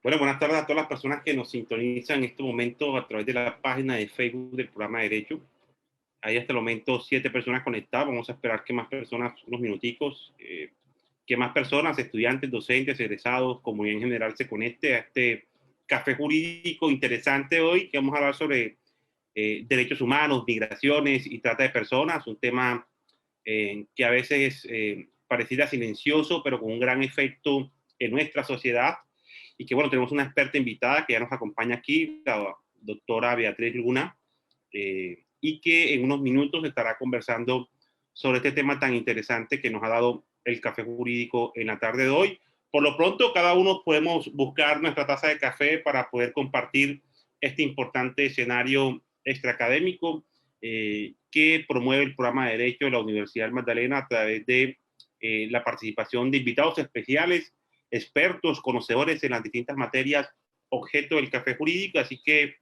Bueno, buenas tardes a todas las personas que nos sintonizan en este momento a través de la página de Facebook del programa de Derecho. Hay hasta el momento 7 personas conectadas. Vamos a esperar que más personas, unos minuticos, que más personas, estudiantes, docentes, egresados, comunidad en general, se conecte a este café jurídico interesante hoy, que vamos a hablar sobre derechos humanos, migraciones y trata de personas, un tema que a veces pareciera silencioso, pero con un gran efecto en nuestra sociedad. Y que bueno, tenemos una experta invitada que ya nos acompaña aquí, la doctora Beatriz Luna, y que en unos minutos estará conversando sobre este tema tan interesante que nos ha dado el café jurídico en la tarde de hoy. Por lo pronto, cada uno podemos buscar nuestra taza de café para poder compartir este importante escenario extraacadémico que promueve el programa de Derecho de la Universidad del Magdalena a través de la participación de invitados especiales, expertos, conocedores en las distintas materias objeto del café jurídico. Así que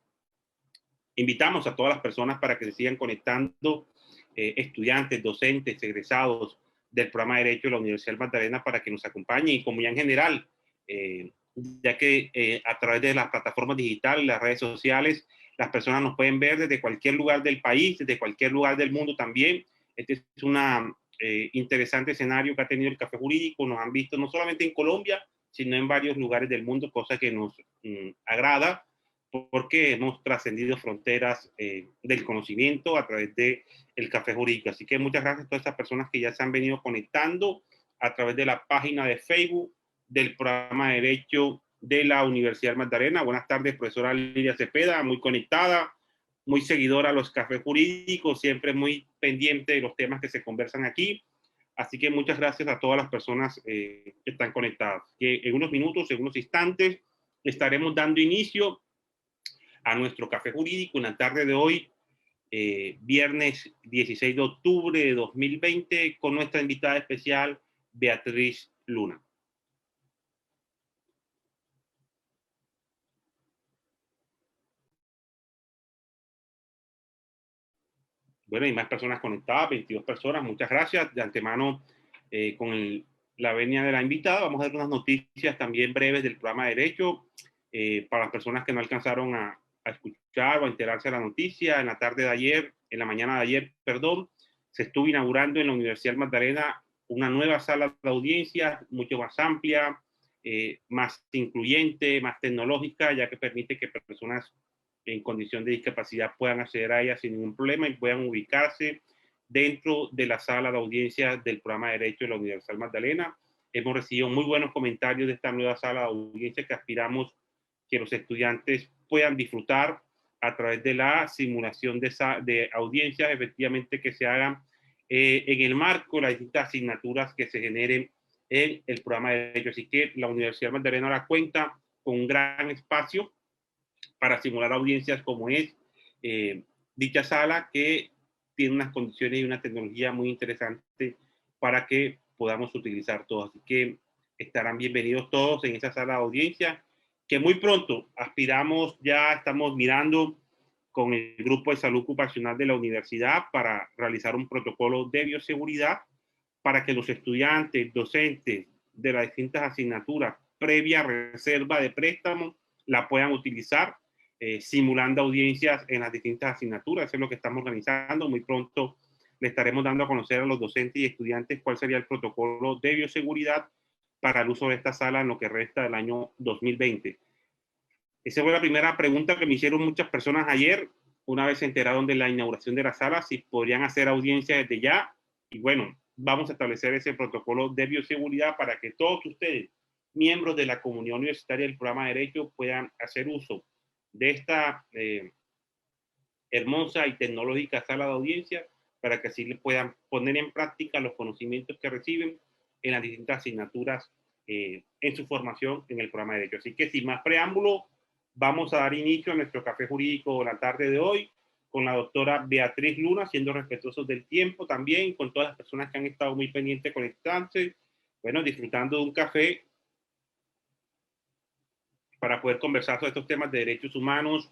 invitamos a todas las personas para que se sigan conectando, estudiantes, docentes, egresados del programa de Derecho de la Universidad del Magdalena para que nos acompañen y comunidad en general, ya que a través de las plataformas digitales, las redes sociales, las personas nos pueden ver desde cualquier lugar del país, desde cualquier lugar del mundo también. Este es un interesante escenario que ha tenido el café jurídico. Nos han visto no solamente en Colombia, sino en varios lugares del mundo, cosa que nos agrada porque hemos trascendido fronteras del conocimiento a través del café jurídico. Así que muchas gracias a todas estas personas que ya se han venido conectando a través de la página de Facebook del programa de Derecho de la Universidad Magdalena. Buenas tardes, profesora Lidia Cepeda, muy conectada, muy seguidora a los cafés jurídicos, siempre muy pendiente de los temas que se conversan aquí. Así que muchas gracias a todas las personas que están conectadas. Que en unos minutos, en unos instantes, estaremos dando inicio a nuestro café jurídico en la tarde de hoy, viernes 16 de octubre de 2020, con nuestra invitada especial, Beatriz Luna. Bueno, hay más personas conectadas, 22 personas, muchas gracias. De antemano, con la venia de la invitada, vamos a dar unas noticias también breves del programa de Derecho, para las personas que no alcanzaron a escuchar o a enterarse de la noticia. En la tarde de ayer, en la mañana de ayer, perdón, se estuvo inaugurando en la Universidad Magdalena una nueva sala de audiencias, mucho más amplia, más incluyente, más tecnológica, ya que permite que personas en condición de discapacidad puedan acceder a ella sin ningún problema y puedan ubicarse dentro de la sala de audiencias del programa de Derecho de la Universidad Magdalena. Hemos recibido muy buenos comentarios de esta nueva sala de audiencias que aspiramos que los estudiantes puedan disfrutar a través de la simulación de audiencias efectivamente que se hagan en el marco de las distintas asignaturas que se generen en el programa de Derecho. Así que la Universidad Magdalena ahora cuenta con un gran espacio para simular audiencias como es dicha sala, que tiene unas condiciones y una tecnología muy interesante para que podamos utilizar todos. Así que estarán bienvenidos todos en esa sala de audiencia, que muy pronto aspiramos, ya estamos mirando con el grupo de salud ocupacional de la universidad para realizar un protocolo de bioseguridad para que los estudiantes, docentes de las distintas asignaturas, previa reserva de préstamo, la puedan utilizar simulando audiencias en las distintas asignaturas. Eso es lo que estamos organizando. Muy pronto le estaremos dando a conocer a los docentes y estudiantes cuál sería el protocolo de bioseguridad para el uso de esta sala en lo que resta del año 2020. Esa fue la primera pregunta que me hicieron muchas personas ayer, una vez se enteraron de la inauguración de la sala, si podrían hacer audiencia desde ya. Y bueno, vamos a establecer ese protocolo de bioseguridad para que todos ustedes, miembros de la comunidad universitaria del programa de Derecho, puedan hacer uso de esta hermosa y tecnológica sala de audiencia para que así le puedan poner en práctica los conocimientos que reciben en las distintas asignaturas en su formación en el programa de Derecho. Así que sin más preámbulo, vamos a dar inicio a nuestro café jurídico la tarde de hoy con la doctora Beatriz Luna, siendo respetuosos del tiempo también, con todas las personas que han estado muy pendientes conectándose, bueno, disfrutando de un café para poder conversar sobre estos temas de derechos humanos,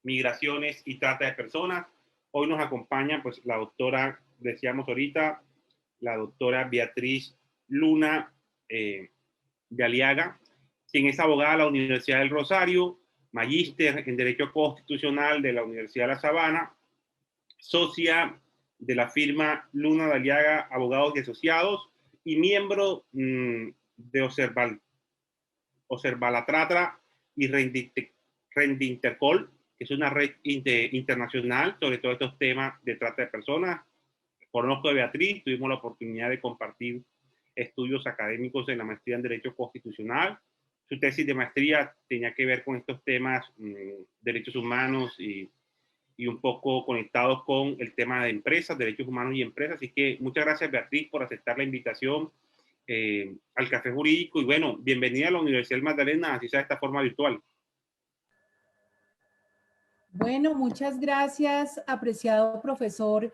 migraciones y trata de personas. Hoy nos acompaña pues la doctora, decíamos ahorita, la doctora Beatriz Luna de Aliaga. quien es abogada de la Universidad del Rosario, magíster en Derecho Constitucional de la Universidad de La Sabana, socia de la firma Luna Daliaga Abogados y Asociados y miembro de Observalatratra y Rendintercol, que es una red internacional sobre todos estos temas de trata de personas. Conozco a Beatriz, tuvimos la oportunidad de compartir estudios académicos en la maestría en Derecho Constitucional. Su tesis de maestría tenía que ver con estos temas, derechos humanos y un poco conectados con el tema de empresas, derechos humanos y empresas. Así que muchas gracias, Beatriz, por aceptar la invitación al Café Jurídico. Y bueno, bienvenida a la Universidad del Magdalena, así sea de esta forma virtual. Bueno, muchas gracias, apreciado profesor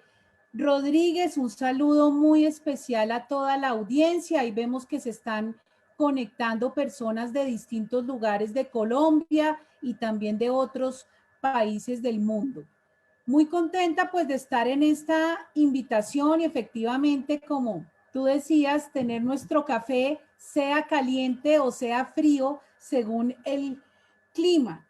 Rodríguez. Un saludo muy especial a toda la audiencia. Ahí vemos que se están conectando personas de distintos lugares de Colombia y también de otros países del mundo. Muy contenta pues de estar en esta invitación y efectivamente, como tú decías, tener nuestro café, sea caliente o sea frío, según el clima.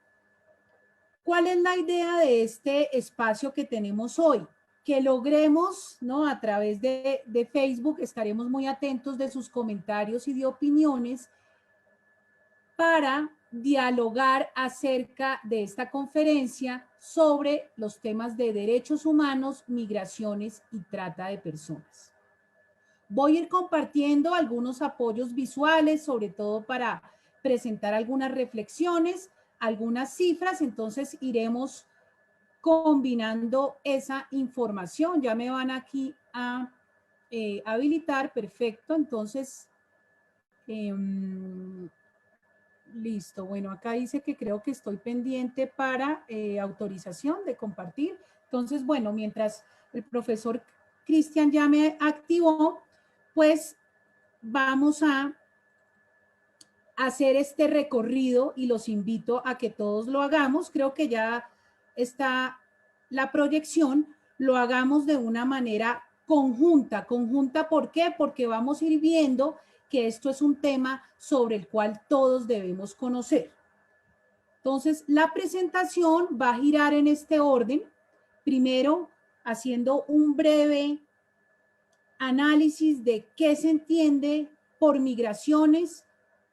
¿Cuál es la idea de este espacio que tenemos hoy? Que logremos, ¿no? A través de Facebook, estaremos muy atentos de sus comentarios y de opiniones para dialogar acerca de esta conferencia sobre los temas de derechos humanos, migraciones y trata de personas. Voy a ir compartiendo algunos apoyos visuales, sobre todo para presentar algunas reflexiones, algunas cifras, entonces iremos combinando esa información. Ya me van aquí a habilitar, perfecto, entonces, listo, bueno, acá dice que creo que estoy pendiente para autorización de compartir. Entonces, bueno, mientras el profesor Cristian ya me activó, pues vamos a hacer este recorrido y los invito a que todos lo hagamos. Creo que ya está la proyección, lo hagamos de una manera conjunta. Conjunta, ¿por qué? Porque vamos a ir viendo que esto es un tema sobre el cual todos debemos conocer. Entonces, la presentación va a girar en este orden. Primero, haciendo un breve análisis de qué se entiende por migraciones,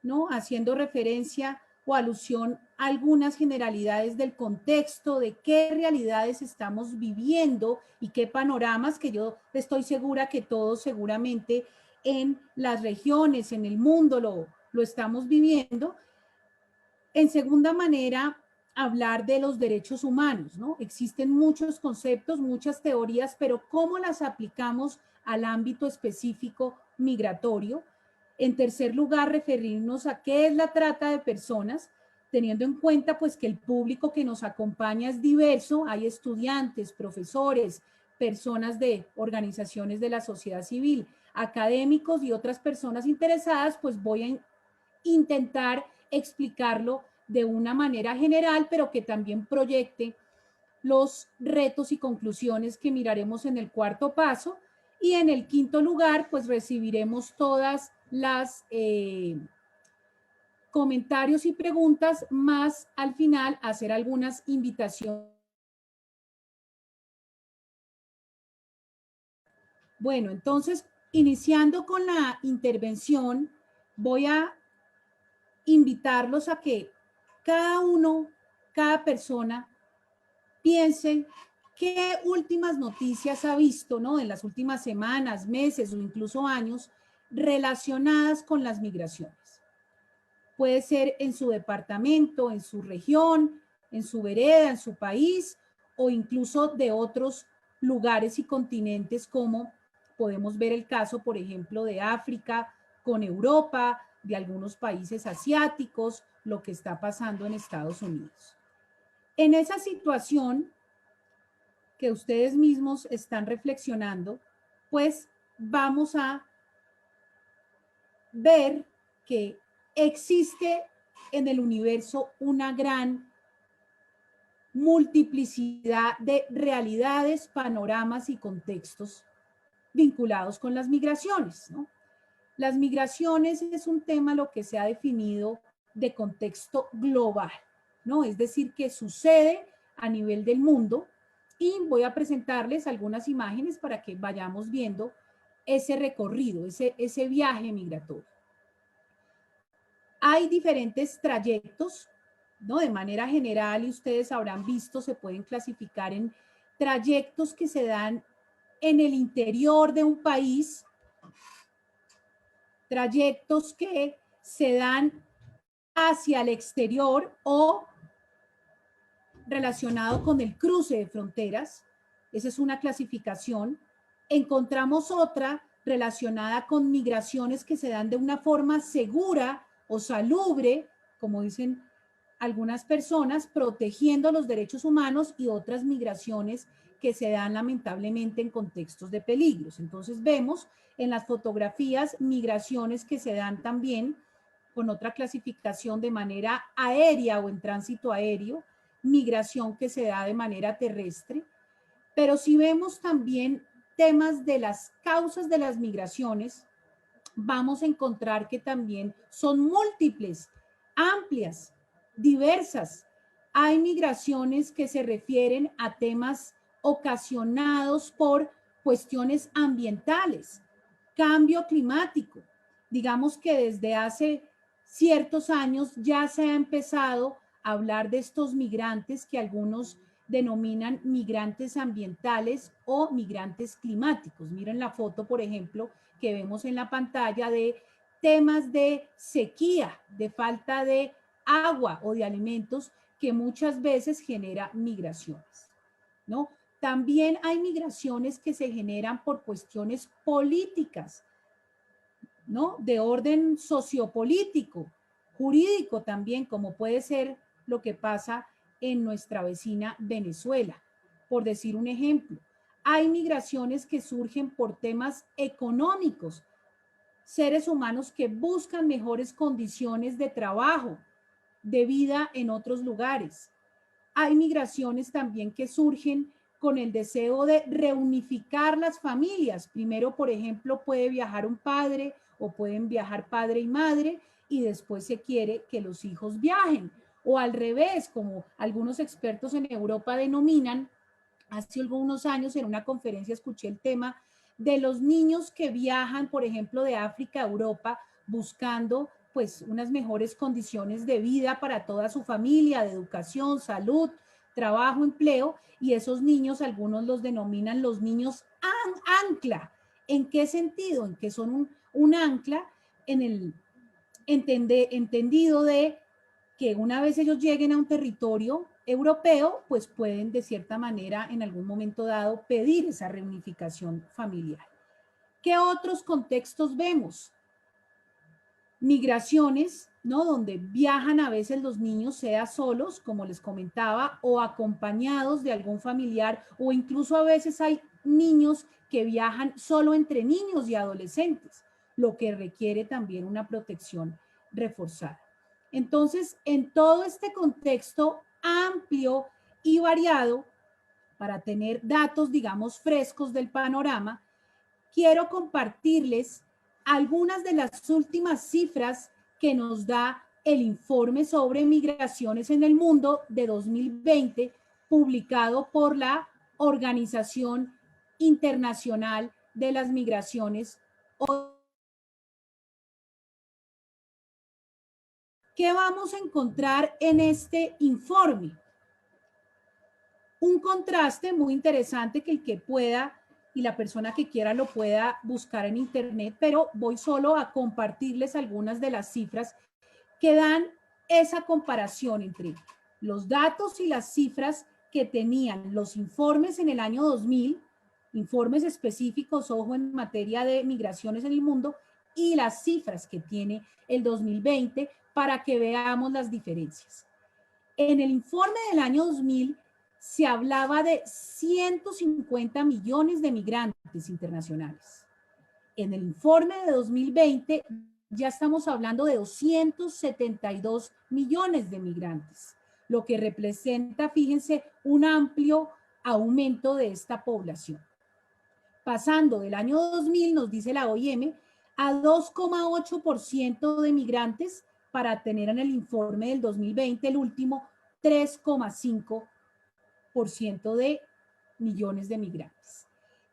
¿no? Haciendo referencia o alusión a algunas generalidades del contexto, de qué realidades estamos viviendo y qué panoramas, que yo estoy segura que todos seguramente en las regiones, en el mundo lo estamos viviendo. En segunda manera, hablar de los derechos humanos, ¿no? Existen muchos conceptos, muchas teorías, pero ¿cómo las aplicamos al ámbito específico migratorio? En tercer lugar, referirnos a qué es la trata de personas, teniendo en cuenta pues que el público que nos acompaña es diverso, hay estudiantes, profesores, personas de organizaciones de la sociedad civil, académicos y otras personas interesadas, pues voy a intentar explicarlo de una manera general, pero que también proyecte los retos y conclusiones que miraremos en el cuarto paso. Y en el quinto lugar, pues recibiremos todas las comentarios y preguntas, más al final hacer algunas invitaciones. Bueno, entonces, iniciando con la intervención, voy a invitarlos a que cada uno, cada persona, piense qué últimas noticias ha visto, ¿no? En las últimas semanas, meses o incluso años relacionadas con las migraciones. Puede ser en su departamento, en su región, en su vereda, en su país o incluso de otros lugares y continentes, como podemos ver el caso, por ejemplo, de África con Europa, de algunos países asiáticos, lo que está pasando en Estados Unidos. En esa situación que ustedes mismos están reflexionando, pues vamos a ver que existe en el universo una gran multiplicidad de realidades, panoramas y contextos vinculados con las migraciones, ¿no? Las migraciones es un tema lo que se ha definido de contexto global, ¿no? Es decir, que sucede a nivel del mundo, y voy a presentarles algunas imágenes para que vayamos viendo ese recorrido, ese viaje migratorio. Hay diferentes trayectos, ¿no? De manera general, y ustedes habrán visto, se pueden clasificar en trayectos que se dan en el interior de un país, trayectos que se dan hacia el exterior o relacionado con el cruce de fronteras. Esa es una clasificación. Encontramos otra relacionada con migraciones que se dan de una forma segura o salubre, como dicen algunas personas, protegiendo los derechos humanos, y otras migraciones que se dan lamentablemente en contextos de peligros. Entonces vemos en las fotografías migraciones que se dan también con otra clasificación de manera aérea o en tránsito aéreo, migración que se da de manera terrestre, pero si vemos también temas de las causas de las migraciones, vamos a encontrar que también son múltiples, amplias, diversas. Hay migraciones que se refieren a temas ocasionados por cuestiones ambientales, cambio climático. Digamos que desde hace ciertos años ya se ha empezado a hablar de estos migrantes que algunos denominan migrantes ambientales o migrantes climáticos. Miren la foto, por ejemplo, que vemos en la pantalla de temas de sequía, de falta de agua o de alimentos que muchas veces genera migraciones, ¿no? También hay migraciones que se generan por cuestiones políticas, ¿no? De orden sociopolítico, jurídico también, como puede ser lo que pasa en nuestra vecina Venezuela, por decir un ejemplo. Hay migraciones que surgen por temas económicos, seres humanos que buscan mejores condiciones de trabajo, de vida en otros lugares. Hay migraciones también que surgen con el deseo de reunificar las familias. Primero, por ejemplo, puede viajar un padre o pueden viajar padre y madre, y después se quiere que los hijos viajen. O al revés, como algunos expertos en Europa denominan. Hace algunos años en una conferencia escuché el tema de los niños que viajan, por ejemplo, de África a Europa buscando pues unas mejores condiciones de vida para toda su familia, de educación, salud, trabajo, empleo, y esos niños algunos los denominan los niños ancla. ¿En qué sentido? En que son un ancla en el entendido de que una vez ellos lleguen a un territorio europeo, pues pueden de cierta manera en algún momento dado pedir esa reunificación familiar. ¿Qué otros contextos vemos? Migraciones, ¿no? Donde viajan a veces los niños, sea solos, como les comentaba, o acompañados de algún familiar, o incluso a veces hay niños que viajan solo entre niños y adolescentes, lo que requiere también una protección reforzada. Entonces, en todo este contexto amplio y variado, para tener datos, digamos, frescos del panorama, quiero compartirles algunas de las últimas cifras que nos da el informe sobre migraciones en el mundo de 2020, publicado por la Organización Internacional de las Migraciones. ¿Qué vamos a encontrar en este informe? Un contraste muy interesante que el que pueda y la persona que quiera lo pueda buscar en internet, pero voy solo a compartirles algunas de las cifras que dan esa comparación entre los datos y las cifras que tenían los informes en el año 2000, informes específicos, ojo, en materia de migraciones en el mundo, y las cifras que tiene el 2020 para que veamos las diferencias. En el informe del año 2000 se hablaba de 150 millones de migrantes internacionales. En el informe de 2020 ya estamos hablando de 272 millones de migrantes, lo que representa, fíjense, un amplio aumento de esta población. Pasando del año 2000, nos dice la OIM, a 2,8% de migrantes para tener en el informe del 2020, el último, 3,5% de millones de migrantes.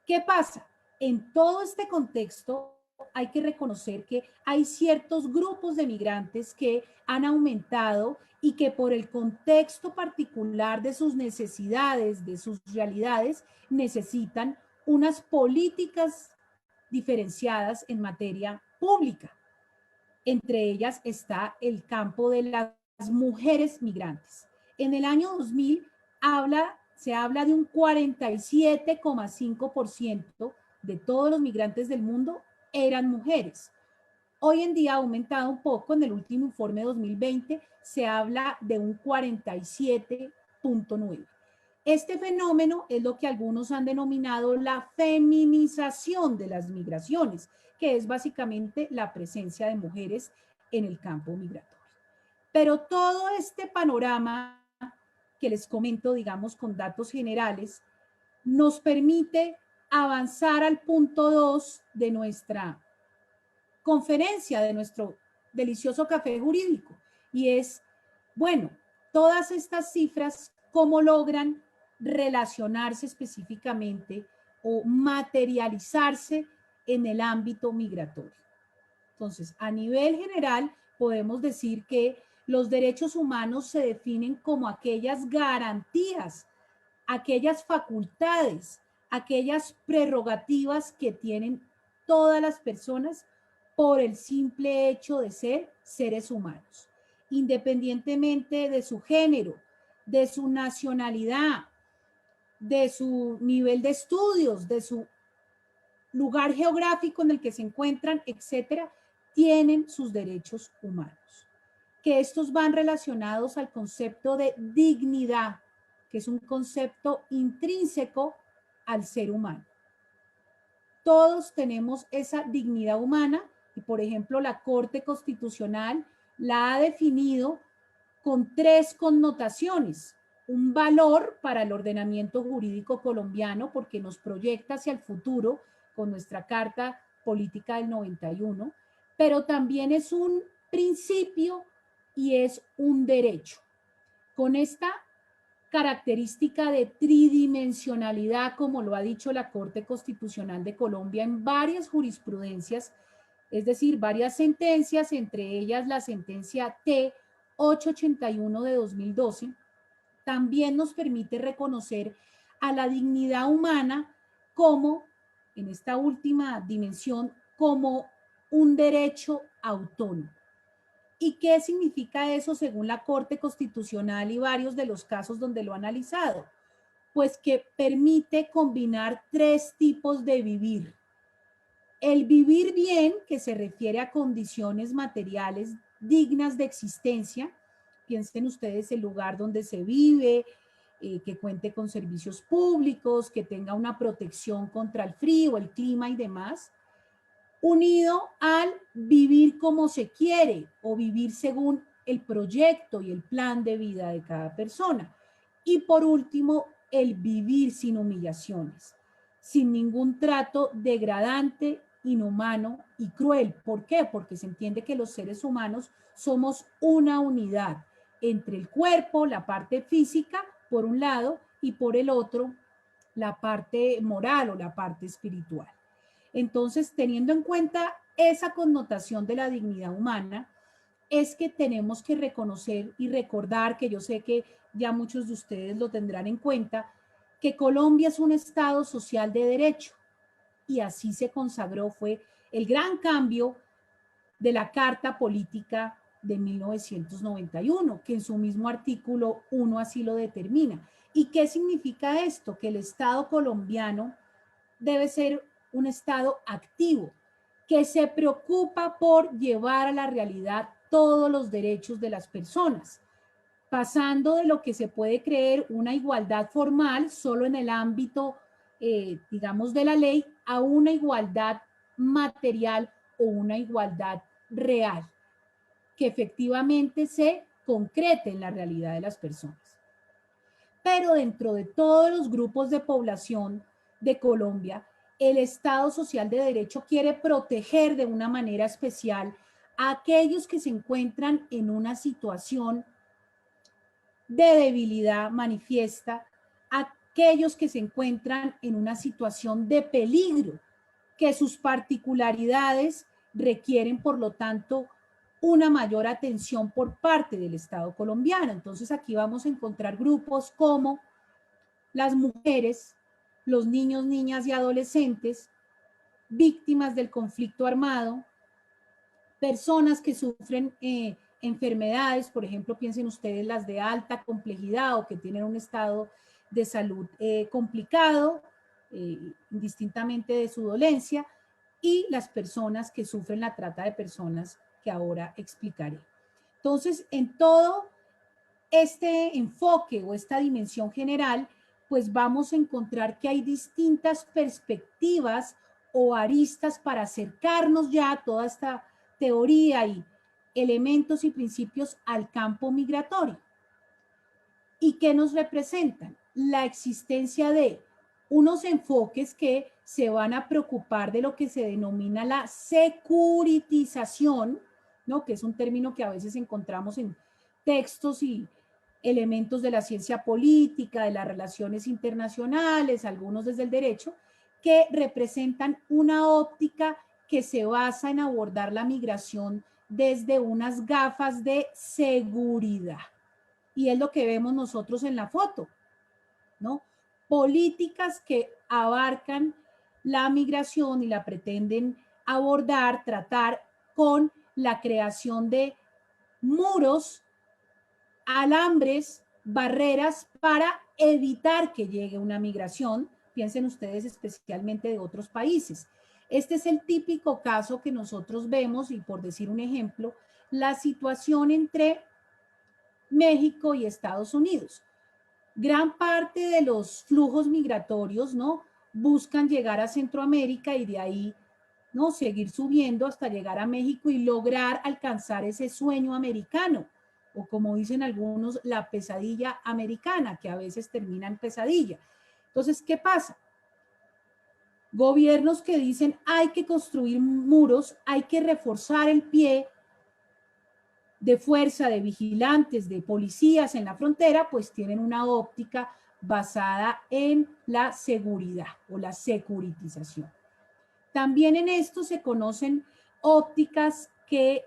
¿Qué pasa? En todo este contexto hay que reconocer que hay ciertos grupos de migrantes que han aumentado y que por el contexto particular de sus necesidades, de sus realidades, necesitan unas políticas diferenciadas en materia pública. Entre ellas está el campo de las mujeres migrantes. En el año 2000 se habla de un 47,5% de todos los migrantes del mundo eran mujeres. Hoy en día ha aumentado un poco, en el último informe 2020 se habla de un 47,9%. Este fenómeno es lo que algunos han denominado la feminización de las migraciones, que es básicamente la presencia de mujeres en el campo migratorio. Pero todo este panorama que les comento, digamos, con datos generales, nos permite avanzar al punto 2 de nuestra conferencia, de nuestro delicioso café jurídico, y es, bueno, todas estas cifras, ¿cómo logran relacionarse específicamente o materializarse en el ámbito migratorio? Entonces, a nivel general, podemos decir que los derechos humanos se definen como aquellas garantías, aquellas facultades, aquellas prerrogativas que tienen todas las personas por el simple hecho de ser seres humanos, independientemente de su género, de su nacionalidad, de su nivel de estudios, de su lugar geográfico en el que se encuentran, etcétera, tienen sus derechos humanos. Que estos van relacionados al concepto de dignidad, que es un concepto intrínseco al ser humano. Todos tenemos esa dignidad humana y, por ejemplo, la Corte Constitucional la ha definido con 3 connotaciones. Un valor para el ordenamiento jurídico colombiano porque nos proyecta hacia el futuro con nuestra Carta Política del 91, pero también es un principio y es un derecho. Con esta característica de tridimensionalidad, como lo ha dicho la Corte Constitucional de Colombia en varias jurisprudencias, es decir, varias sentencias, entre ellas la sentencia T-881 de 2012, también nos permite reconocer a la dignidad humana como, en esta última dimensión, como un derecho autónomo. ¿Y qué significa eso según la Corte Constitucional y varios de los casos donde lo ha analizado? Pues que permite combinar 3 tipos de vivir. El vivir bien, que se refiere a condiciones materiales dignas de existencia. Piensen ustedes el lugar donde se vive, que cuente con servicios públicos, que tenga una protección contra el frío, el clima y demás, unido al vivir como se quiere o vivir según el proyecto y el plan de vida de cada persona. Y por último, el vivir sin humillaciones, sin ningún trato degradante, inhumano y cruel. ¿Por qué? Porque se entiende que los seres humanos somos una unidad entre el cuerpo, la parte física, por un lado, y por el otro, la parte moral o la parte espiritual. Entonces, teniendo en cuenta esa connotación de la dignidad humana, es que tenemos que reconocer y recordar, que yo sé que ya muchos de ustedes lo tendrán en cuenta, que Colombia es un Estado social de derecho, y así se consagró, fue el gran cambio de la Carta Política de 1991, que en su mismo artículo 1 así lo determina. ¿Y qué significa esto? Que el Estado colombiano debe ser un Estado activo, que se preocupa por llevar a la realidad todos los derechos de las personas, pasando de lo que se puede creer una igualdad formal solo en el ámbito, digamos, de la ley, a una igualdad material o una igualdad real, que efectivamente se concrete en la realidad de las personas. Pero dentro de todos los grupos de población de Colombia, el Estado Social de Derecho quiere proteger de una manera especial a aquellos que se encuentran en una situación de debilidad manifiesta, a aquellos que se encuentran en una situación de peligro, que sus particularidades requieren, por lo tanto, una mayor atención por parte del Estado colombiano. Entonces aquí vamos a encontrar grupos como las mujeres, los niños, niñas y adolescentes, víctimas del conflicto armado, personas que sufren enfermedades, por ejemplo, piensen ustedes las de alta complejidad o que tienen un estado de salud complicado, indistintamente de su dolencia, y las personas que sufren la trata de personas, que ahora explicaré. Entonces, en todo este enfoque o esta dimensión general, pues vamos a encontrar que hay distintas perspectivas o aristas para acercarnos ya a toda esta teoría y elementos y principios al campo migratorio. ¿Y qué nos representan? La existencia de unos enfoques que se van a preocupar de lo que se denomina la securitización, ¿no? Que es un término que a veces encontramos en textos y elementos de la ciencia política, de las relaciones internacionales, algunos desde el derecho, que representan una óptica que se basa en abordar la migración desde unas gafas de seguridad. Y es lo que vemos nosotros en la foto, ¿no? Políticas que abarcan la migración y la pretenden abordar, tratar con la creación de muros, alambres, barreras para evitar que llegue una migración. Piensen ustedes especialmente de otros países. Este es el típico caso que nosotros vemos, y por decir un ejemplo, la situación entre México y Estados Unidos. Gran parte de los flujos migratorios, ¿no?, buscan llegar a Centroamérica y de ahí, ¿no?, seguir subiendo hasta llegar a México y lograr alcanzar ese sueño americano, o como dicen algunos, la pesadilla americana, que a veces termina en pesadilla. Entonces, ¿qué pasa? Gobiernos que dicen hay que construir muros, hay que reforzar el pie de fuerza, de vigilantes, de policías en la frontera, pues tienen una óptica basada en la seguridad o la securitización. También en esto se conocen ópticas que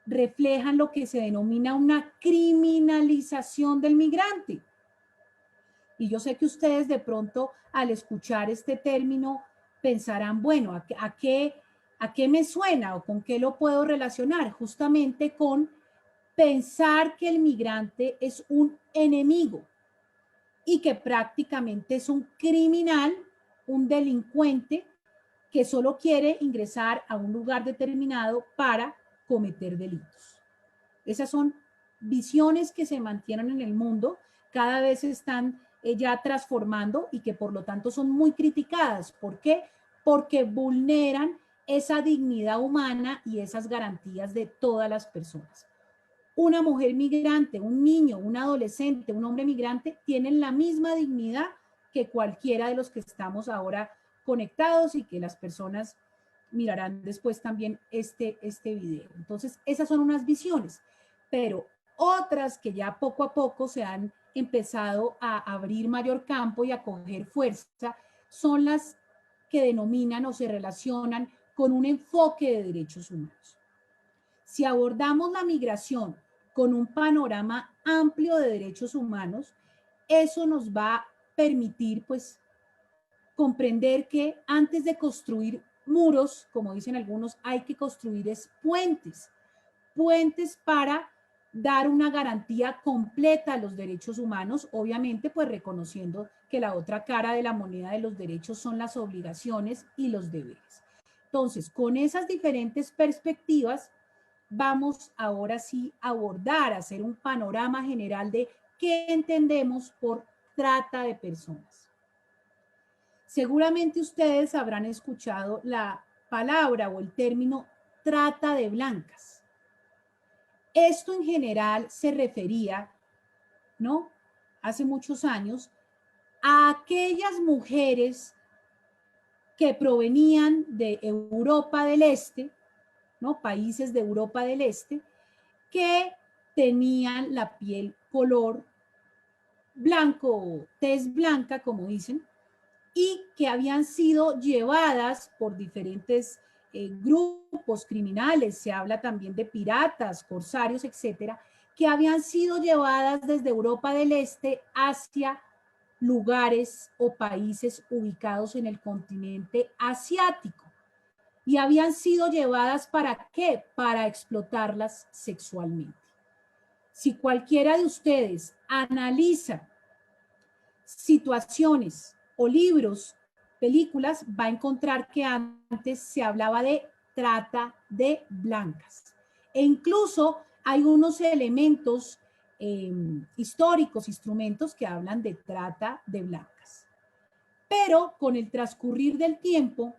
reflejan lo que se denomina una criminalización del migrante. Y yo sé que ustedes de pronto al escuchar este término pensarán, bueno, ¿a qué me suena o con qué lo puedo relacionar? Justamente con pensar que el migrante es un enemigo y que prácticamente es un criminal, un delincuente que solo quiere ingresar a un lugar determinado para cometer delitos. Esas son visiones que se mantienen en el mundo, cada vez se están ya transformando y que por lo tanto son muy criticadas. ¿Por qué? Porque vulneran esa dignidad humana y esas garantías de todas las personas. Una mujer migrante, un niño, un adolescente, un hombre migrante tienen la misma dignidad que cualquiera de los que estamos ahora conectados y que las personas mirarán después también este video. Entonces, esas son unas visiones, pero otras que ya poco a poco se han empezado a abrir mayor campo y a coger fuerza son las que denominan o se relacionan con un enfoque de derechos humanos. Si abordamos la migración con un panorama amplio de derechos humanos, eso nos va a permitir, pues, comprender que antes de construir muros, como dicen algunos, hay que construir puentes. Puentes para dar una garantía completa a los derechos humanos, obviamente, pues reconociendo que la otra cara de la moneda de los derechos son las obligaciones y los deberes. Entonces, con esas diferentes perspectivas, vamos ahora sí a abordar, a hacer un panorama general de qué entendemos por trata de personas. Seguramente ustedes habrán escuchado la palabra o el término trata de blancas. Esto en general se refería, ¿no?, hace muchos años, a aquellas mujeres que provenían de Europa del Este, ¿no? Países de Europa del Este, que tenían la piel color blanco, tez blanca, como dicen, y que habían sido llevadas por diferentes grupos criminales, se habla también de piratas, corsarios, etcétera, que habían sido llevadas desde Europa del Este hacia lugares o países ubicados en el continente asiático. Y habían sido llevadas ¿para qué? Para explotarlas sexualmente. Si cualquiera de ustedes analiza situaciones o libros, películas, va a encontrar que antes se hablaba de trata de blancas. E incluso hay unos elementos históricos, instrumentos que hablan de trata de blancas. Pero con el transcurrir del tiempo,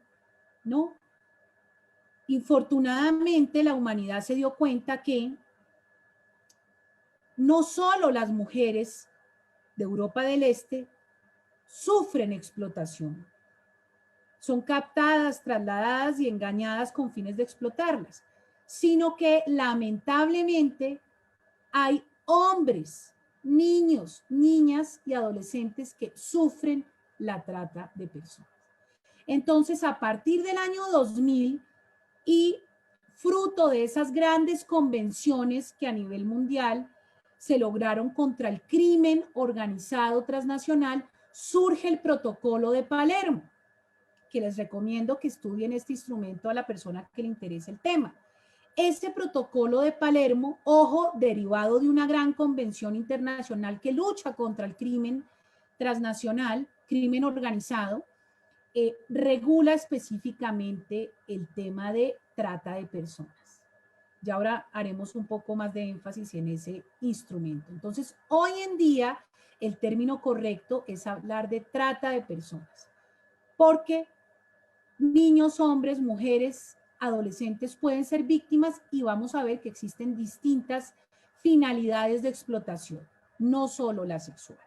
¿no? Infortunadamente la humanidad se dio cuenta que no solo las mujeres de Europa del Este sufren explotación, son captadas, trasladadas y engañadas con fines de explotarlas, sino que lamentablemente hay hombres, niños, niñas y adolescentes que sufren la trata de personas. Entonces, a partir del año 2000 y fruto de esas grandes convenciones que a nivel mundial se lograron contra el crimen organizado transnacional, surge el Protocolo de Palermo, que les recomiendo que estudien este instrumento a la persona que le interese el tema. Ese Protocolo de Palermo, ojo, derivado de una gran convención internacional que lucha contra el crimen transnacional, crimen organizado, regula específicamente el tema de trata de personas. Y ahora haremos un poco más de énfasis en ese instrumento. Entonces, hoy en día, el término correcto es hablar de trata de personas, porque niños, hombres, mujeres, adolescentes pueden ser víctimas y vamos a ver que existen distintas finalidades de explotación, no solo la sexual.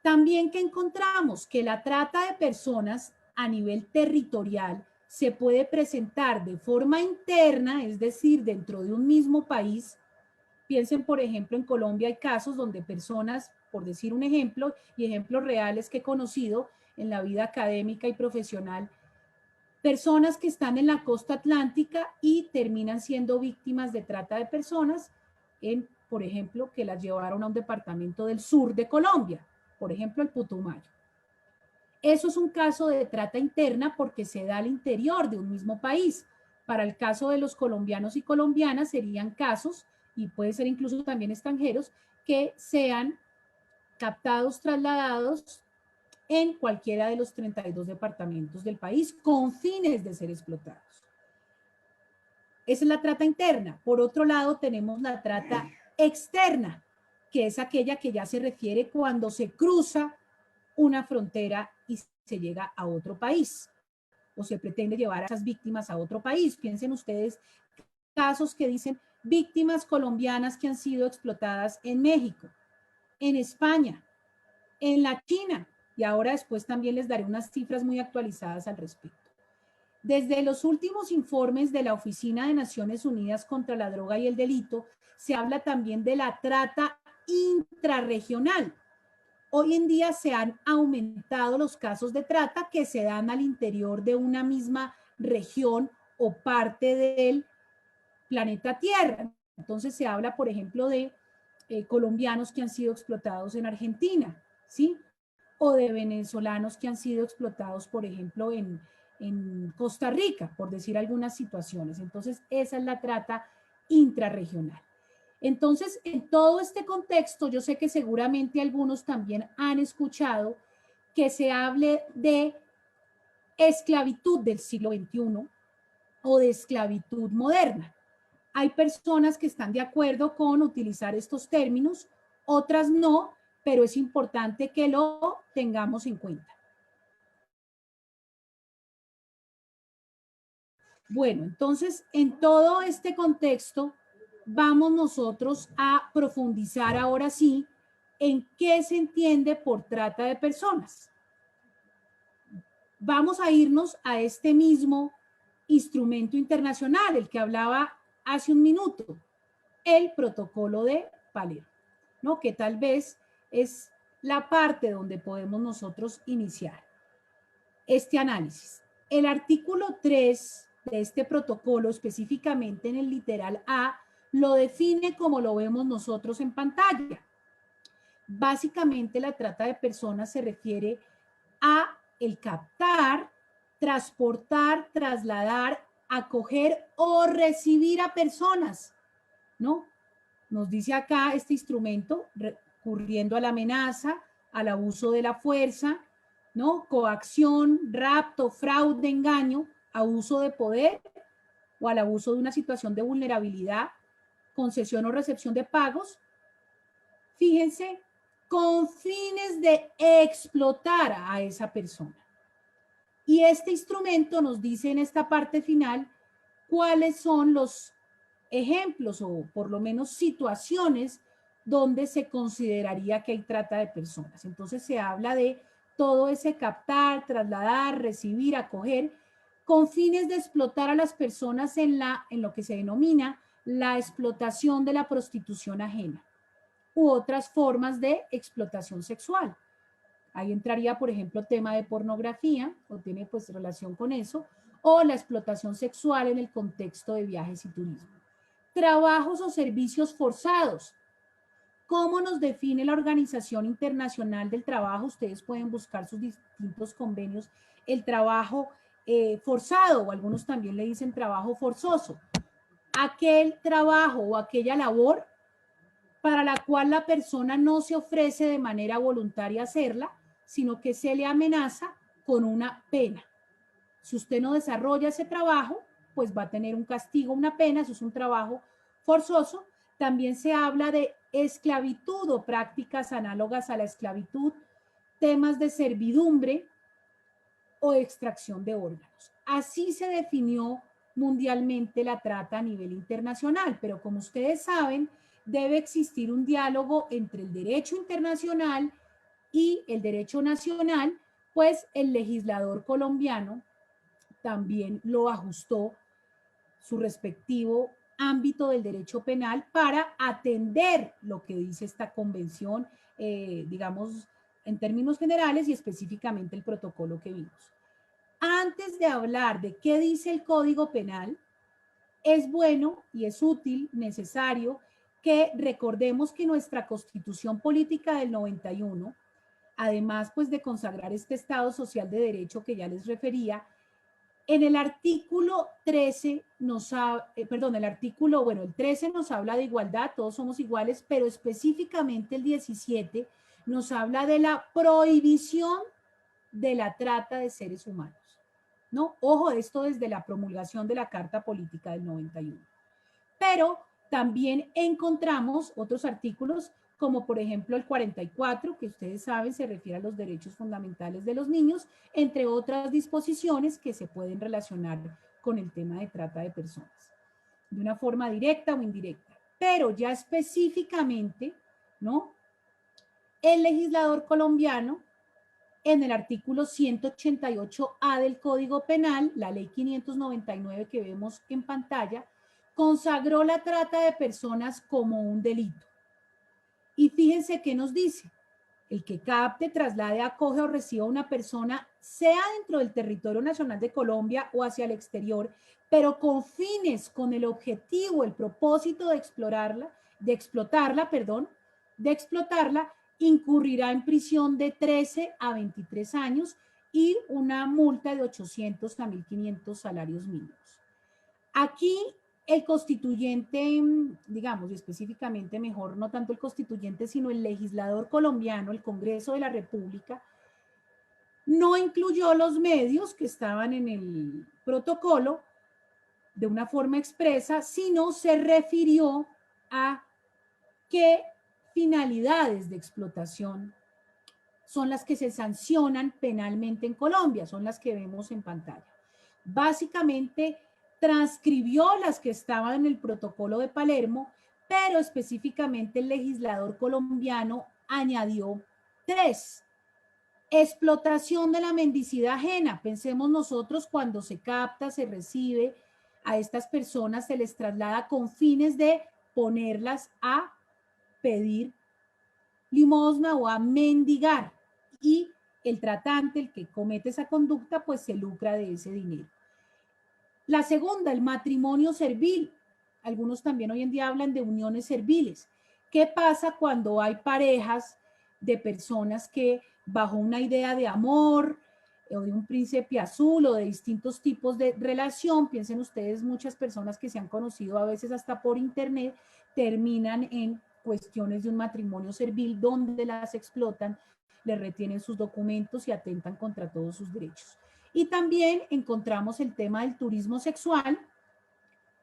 También que encontramos que la trata de personas a nivel territorial se puede presentar de forma interna, es decir, dentro de un mismo país. Piensen, por ejemplo, en Colombia hay casos donde personas, por decir un ejemplo, y ejemplos reales que he conocido en la vida académica y profesional, personas que están en la costa atlántica y terminan siendo víctimas de trata de personas, por ejemplo, que las llevaron a un departamento del sur de Colombia, por ejemplo, el Putumayo. Eso es un caso de trata interna porque se da al interior de un mismo país. Para el caso de los colombianos y colombianas serían casos, y puede ser incluso también extranjeros, que sean captados, trasladados en cualquiera de los 32 departamentos del país con fines de ser explotados. Esa es la trata interna. Por otro lado, tenemos la trata externa, que es aquella que ya se refiere cuando se cruza una frontera y se llega a otro país o se pretende llevar a esas víctimas a otro país. Piensen ustedes casos que dicen víctimas colombianas que han sido explotadas en México, en España, en la China, y ahora después también les daré unas cifras muy actualizadas al respecto. Desde los últimos informes de la Oficina de Naciones Unidas contra la Droga y el Delito, se habla también de la trata intrarregional. Hoy en día se han aumentado los casos de trata que se dan al interior de una misma región o parte del planeta Tierra. Entonces se habla, por ejemplo, de colombianos que han sido explotados en Argentina, ¿sí? O de venezolanos que han sido explotados, por ejemplo, en Costa Rica, por decir algunas situaciones. Entonces, esa es la trata intrarregional. Entonces, en todo este contexto, yo sé que seguramente algunos también han escuchado que se hable de esclavitud del siglo XXI o de esclavitud moderna. Hay personas que están de acuerdo con utilizar estos términos, otras no, pero es importante que lo tengamos en cuenta. Bueno, entonces, en todo este contexto, vamos nosotros a profundizar ahora sí en qué se entiende por trata de personas. Vamos a irnos a este mismo instrumento internacional, el que hablaba hace un minuto, el protocolo de Palermo, ¿no? Que tal vez es la parte donde podemos nosotros iniciar este análisis. El artículo 3 de este protocolo, específicamente en el literal A, lo define como lo vemos nosotros en pantalla. Básicamente, la trata de personas se refiere a el captar, transportar, trasladar, acoger o recibir a personas, ¿no? Nos dice acá este instrumento, recurriendo a la amenaza, al abuso de la fuerza, ¿no? Coacción, rapto, fraude, engaño, abuso de poder o al abuso de una situación de vulnerabilidad, concesión o recepción de pagos. Fíjense, con fines de explotar a esa persona. Y este instrumento nos dice en esta parte final cuáles son los ejemplos o por lo menos situaciones donde se consideraría que hay trata de personas. Entonces se habla de todo ese captar, trasladar, recibir, acoger, con fines de explotar a las personas en lo que se denomina la explotación de la prostitución ajena u otras formas de explotación sexual. Ahí entraría, por ejemplo, tema de pornografía, o tiene pues relación con eso, o la explotación sexual en el contexto de viajes y turismo. Trabajos o servicios forzados. ¿Cómo nos define la Organización Internacional del Trabajo? Ustedes pueden buscar sus distintos convenios. El trabajo forzado, o algunos también le dicen trabajo forzoso. Aquel trabajo o aquella labor para la cual la persona no se ofrece de manera voluntaria hacerla, sino que se le amenaza con una pena. Si usted no desarrolla ese trabajo, pues va a tener un castigo, una pena, eso es un trabajo forzoso. También se habla de esclavitud o prácticas análogas a la esclavitud, temas de servidumbre o extracción de órganos. Así se definió mundialmente la trata a nivel internacional, pero como ustedes saben, debe existir un diálogo entre el derecho internacional y el derecho nacional, pues el legislador colombiano también lo ajustó su respectivo ámbito del derecho penal para atender lo que dice esta convención, digamos, en términos generales y específicamente el protocolo que vimos. Antes de hablar de qué dice el Código Penal, es bueno y es útil, necesario, que recordemos que nuestra Constitución Política del 91, además pues de consagrar este Estado Social de Derecho que ya les refería, en el artículo 13 nos habla, el 13 nos habla de igualdad, todos somos iguales, pero específicamente el 17 nos habla de la prohibición de la trata de seres humanos, ¿no? Ojo, esto desde la promulgación de la Carta Política del 91. Pero también encontramos otros artículos, como por ejemplo el 44, que ustedes saben se refiere a los derechos fundamentales de los niños, entre otras disposiciones que se pueden relacionar con el tema de trata de personas, de una forma directa o indirecta. Pero ya específicamente, ¿no? El legislador colombiano, en el artículo 188A del Código Penal, la ley 599 que vemos en pantalla, consagró la trata de personas como un delito. Y fíjense qué nos dice. El que capte, traslade, acoge o reciba a una persona, sea dentro del territorio nacional de Colombia o hacia el exterior, pero con fines, con el objetivo, el propósito de explotarla, incurrirá en prisión de 13 a 23 años y una multa de 800 a 1.500 salarios mínimos. Aquí el constituyente, digamos, y específicamente mejor, no tanto el constituyente, sino el legislador colombiano, el Congreso de la República, no incluyó los medios que estaban en el protocolo de una forma expresa, sino se refirió a qué finalidades de explotación son las que se sancionan penalmente en Colombia, son las que vemos en pantalla. Básicamente transcribió las que estaban en el protocolo de Palermo, pero específicamente el legislador colombiano añadió 3. Explotación de la mendicidad ajena. Pensemos nosotros cuando se capta, se recibe a estas personas, se les traslada con fines de ponerlas a pedir limosna o a mendigar. Y el tratante, el que comete esa conducta, pues se lucra de ese dinero. La segunda, el matrimonio servil. Algunos también hoy en día hablan de uniones serviles. ¿Qué pasa cuando hay parejas de personas que bajo una idea de amor o de un príncipe azul o de distintos tipos de relación, piensen ustedes, muchas personas que se han conocido a veces hasta por internet, terminan en cuestiones de un matrimonio servil donde las explotan, les retienen sus documentos y atentan contra todos sus derechos? Y también encontramos el tema del turismo sexual,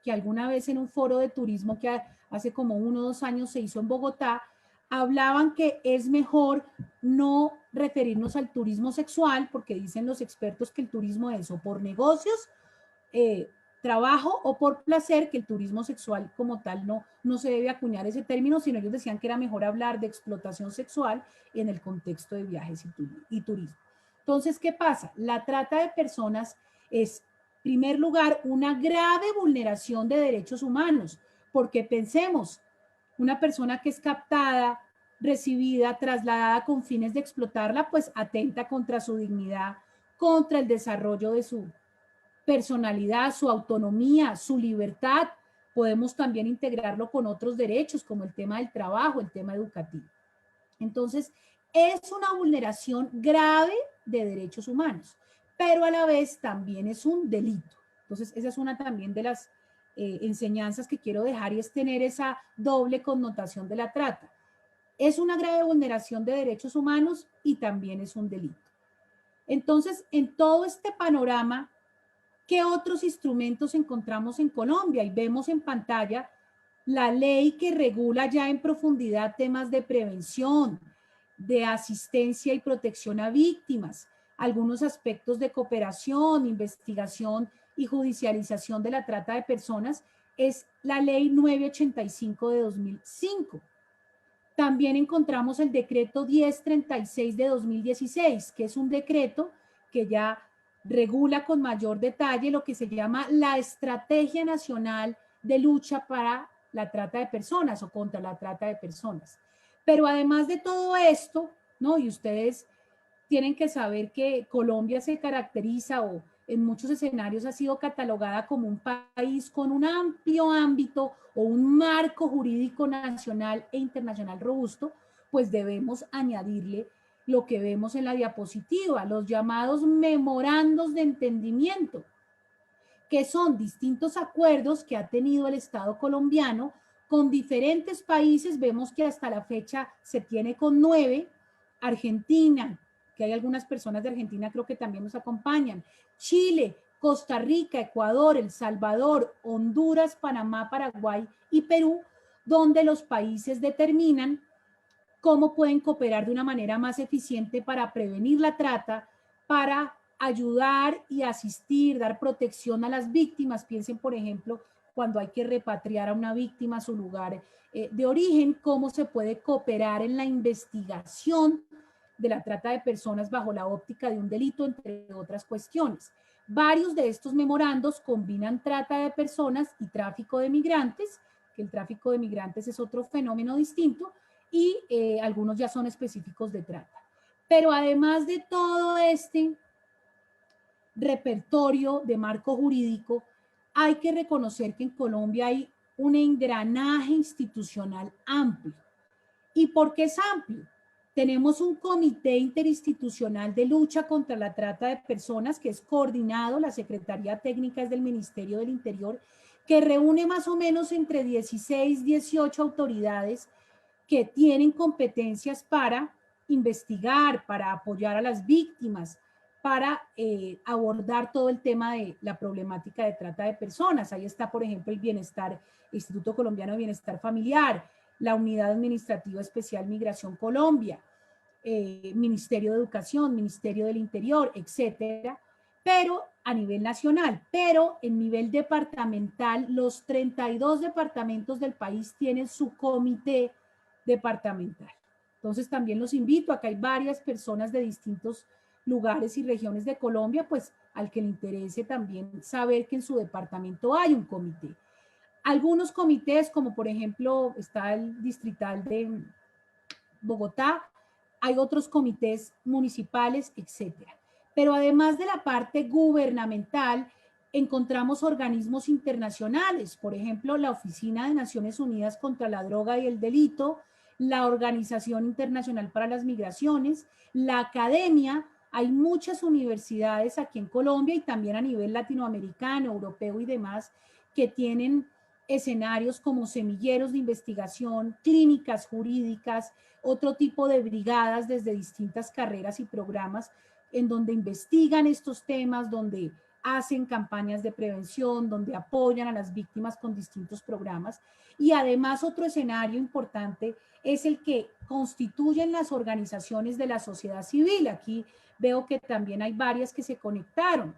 que alguna vez en un foro de turismo que hace como 1 o 2 años se hizo en Bogotá, hablaban que es mejor no referirnos al turismo sexual, porque dicen los expertos que el turismo es o por negocios, trabajo o por placer, que el turismo sexual como tal no se debe acuñar ese término, sino ellos decían que era mejor hablar de explotación sexual en el contexto de viajes y turismo. Entonces, ¿qué pasa? La trata de personas es, en primer lugar, una grave vulneración de derechos humanos, porque pensemos, una persona que es captada, recibida, trasladada con fines de explotarla, pues atenta contra su dignidad, contra el desarrollo de su personalidad, su autonomía, su libertad. Podemos también integrarlo con otros derechos, como el tema del trabajo, el tema educativo. Entonces, es una vulneración grave de derechos humanos, pero a la vez también es un delito. Entonces, esa es una también de las enseñanzas que quiero dejar, y es tener esa doble connotación de la trata. Es una grave vulneración de derechos humanos y también es un delito. Entonces, en todo este panorama, ¿qué otros instrumentos encontramos en Colombia? Y vemos en pantalla la ley que regula ya en profundidad temas de prevención, de asistencia y protección a víctimas, algunos aspectos de cooperación, investigación y judicialización de la trata de personas, es la ley 985 de 2005. También encontramos el decreto 1036 de 2016, que es un decreto que ya regula con mayor detalle lo que se llama la Estrategia Nacional de Lucha para la Trata de Personas o contra la trata de personas. Pero además de todo esto, ¿no? Y ustedes tienen que saber que Colombia se caracteriza o en muchos escenarios ha sido catalogada como un país con un amplio ámbito o un marco jurídico nacional e internacional robusto, pues debemos añadirle lo que vemos en la diapositiva, los llamados memorandos de entendimiento, que son distintos acuerdos que ha tenido el Estado colombiano con diferentes países. Vemos que hasta la fecha se tiene con 9, Argentina, que hay algunas personas de Argentina creo que también nos acompañan, Chile, Costa Rica, Ecuador, El Salvador, Honduras, Panamá, Paraguay y Perú, donde los países determinan cómo pueden cooperar de una manera más eficiente para prevenir la trata, para ayudar y asistir, dar protección a las víctimas. Piensen, por ejemplo, cuando hay que repatriar a una víctima a su lugar de origen, cómo se puede cooperar en la investigación de la trata de personas bajo la óptica de un delito, entre otras cuestiones. Varios de estos memorandos combinan trata de personas y tráfico de migrantes, que el tráfico de migrantes es otro fenómeno distinto, y algunos ya son específicos de trata. Pero además de todo este repertorio de marco jurídico, hay que reconocer que en Colombia hay un engranaje institucional amplio. ¿Y por qué es amplio? Tenemos un comité interinstitucional de lucha contra la trata de personas que es coordinado, la Secretaría Técnica es del Ministerio del Interior, que reúne más o menos entre 16, 18 autoridades que tienen competencias para investigar, para apoyar a las víctimas, para abordar todo el tema de la problemática de trata de personas. Ahí está, por ejemplo, el Bienestar, Instituto Colombiano de Bienestar Familiar, la Unidad Administrativa Especial Migración Colombia, Ministerio de Educación, Ministerio del Interior, etcétera, pero a nivel nacional. Pero en nivel departamental, los 32 departamentos del país tienen su comité departamental. Entonces también los invito, acá hay varias personas de distintos lugares y regiones de Colombia, pues al que le interese también saber que en su departamento hay un comité. Algunos comités, como por ejemplo está el distrital de Bogotá, hay otros comités municipales, etcétera. Pero además de la parte gubernamental, encontramos organismos internacionales, por ejemplo, la Oficina de Naciones Unidas contra la Droga y el Delito, la Organización Internacional para las Migraciones, la academia. Hay muchas universidades aquí en Colombia y también a nivel latinoamericano, europeo y demás, que tienen escenarios como semilleros de investigación, clínicas jurídicas, otro tipo de brigadas desde distintas carreras y programas en donde investigan estos temas, donde hacen campañas de prevención, donde apoyan a las víctimas con distintos programas. Y además otro escenario importante es el que constituyen las organizaciones de la sociedad civil. Aquí veo que también hay varias que se conectaron,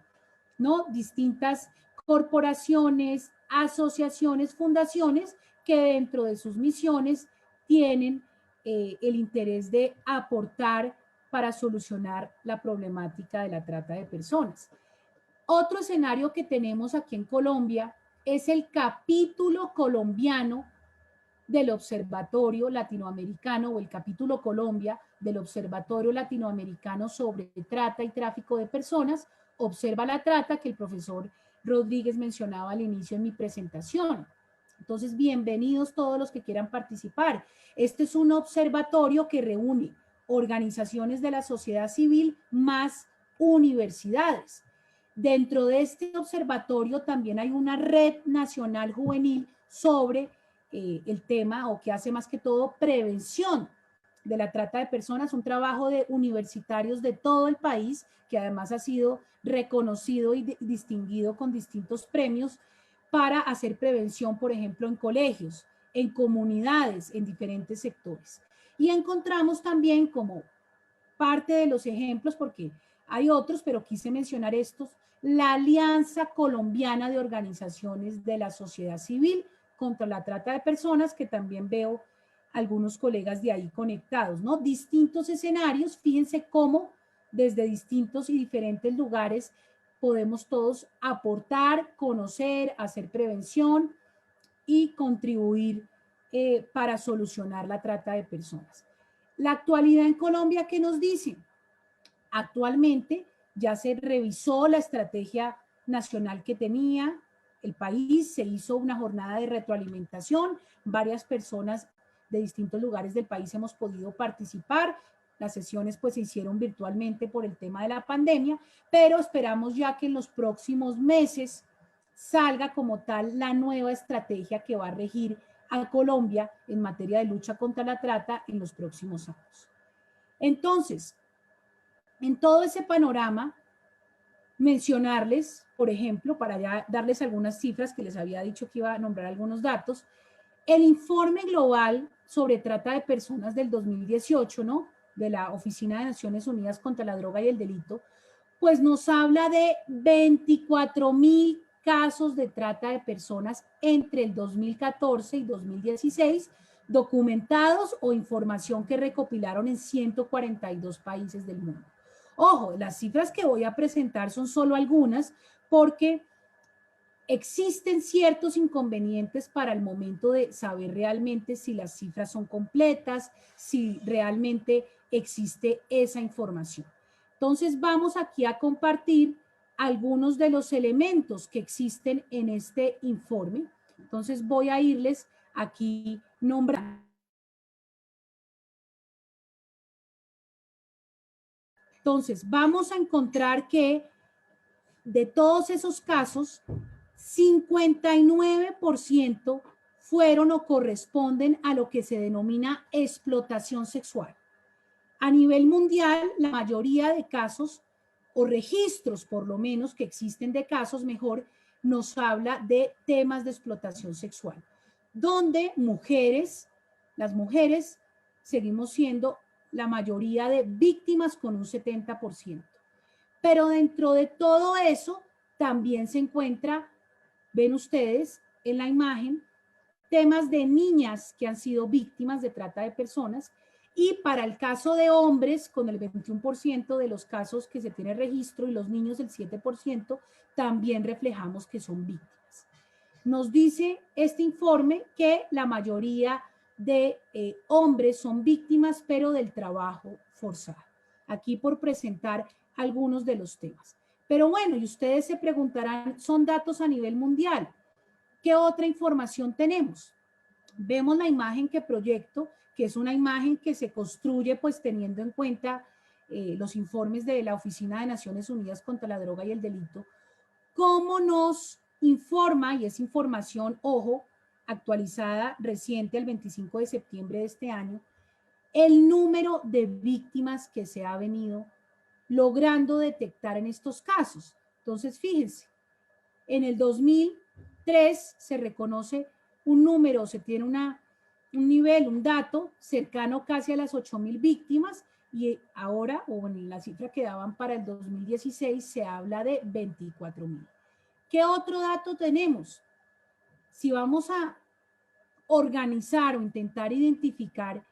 ¿no? Distintas corporaciones, asociaciones, fundaciones que dentro de sus misiones tienen el interés de aportar para solucionar la problemática de la trata de personas. Otro escenario que tenemos aquí en Colombia es el capítulo colombiano del Observatorio Latinoamericano o el capítulo Colombia del Observatorio Latinoamericano sobre Trata y Tráfico de Personas, Observa la Trata, que el profesor Rodríguez mencionaba al inicio en mi presentación. Entonces, bienvenidos todos los que quieran participar. Este es un observatorio que reúne organizaciones de la sociedad civil más universidades. Dentro de este observatorio también hay una red nacional juvenil sobre el tema, o que hace más que todo prevención de la trata de personas, un trabajo de universitarios de todo el país, que además ha sido reconocido y distinguido con distintos premios para hacer prevención, por ejemplo, en colegios, en comunidades, en diferentes sectores. Y encontramos también como parte de los ejemplos, porque hay otros, pero quise mencionar estos, la Alianza Colombiana de Organizaciones de la Sociedad Civil contra la Trata de Personas, que también veo algunos colegas de ahí conectados, ¿no? Distintos escenarios, fíjense cómo desde distintos y diferentes lugares podemos todos aportar, conocer, hacer prevención y contribuir para solucionar la trata de personas. La actualidad en Colombia, ¿qué nos dice? Actualmente ya se revisó la estrategia nacional que tenía el país, se hizo una jornada de retroalimentación, varias personas de distintos lugares del país hemos podido participar, las sesiones pues se hicieron virtualmente por el tema de la pandemia, pero esperamos ya que en los próximos meses salga como tal la nueva estrategia que va a regir a Colombia en materia de lucha contra la trata en los próximos años. Entonces, en todo ese panorama, mencionarles, por ejemplo, para ya darles algunas cifras que les había dicho que iba a nombrar algunos datos, el informe global sobre trata de personas del 2018, ¿no? De la Oficina de Naciones Unidas contra la Droga y el Delito, pues nos habla de 24,000 casos de trata de personas entre el 2014 y 2016, documentados o información que recopilaron en 142 países del mundo. Ojo, las cifras que voy a presentar son solo algunas porque existen ciertos inconvenientes para el momento de saber realmente si las cifras son completas, si realmente existe esa información. Entonces vamos aquí a compartir algunos de los elementos que existen en este informe. Entonces voy a irles aquí nombrando. Entonces vamos a encontrar que de todos esos casos, 59% fueron o corresponden a lo que se denomina explotación sexual. A nivel mundial, la mayoría de casos, o registros por lo menos que existen de casos, mejor, nos habla de temas de explotación sexual, donde las mujeres seguimos siendo la mayoría de víctimas con un 70%. Pero dentro de todo eso también se encuentra, ven ustedes en la imagen, temas de niñas que han sido víctimas de trata de personas Y para el caso de hombres, con el 21% de los casos que se tiene registro y los niños el 7%, también reflejamos que son víctimas. Nos dice este informe que la mayoría de hombres son víctimas, pero del trabajo forzado. Aquí por presentar algunos de los temas. Pero bueno, y ustedes se preguntarán, son datos a nivel mundial. ¿Qué otra información tenemos? Vemos la imagen que proyecto, que es una imagen que se construye pues teniendo en cuenta los informes de la Oficina de Naciones Unidas contra la Droga y el Delito, cómo nos informa, y es información, ojo, actualizada reciente el 25 de septiembre de este año, el número de víctimas que se ha venido logrando detectar en estos casos. Entonces, fíjense, en el 2003 se reconoce un número, se tiene un nivel, un dato cercano casi a las 8.000 víctimas y ahora, o en la cifra que daban para el 2016, se habla de 24.000. ¿Qué otro dato tenemos? Si vamos a organizar o intentar identificar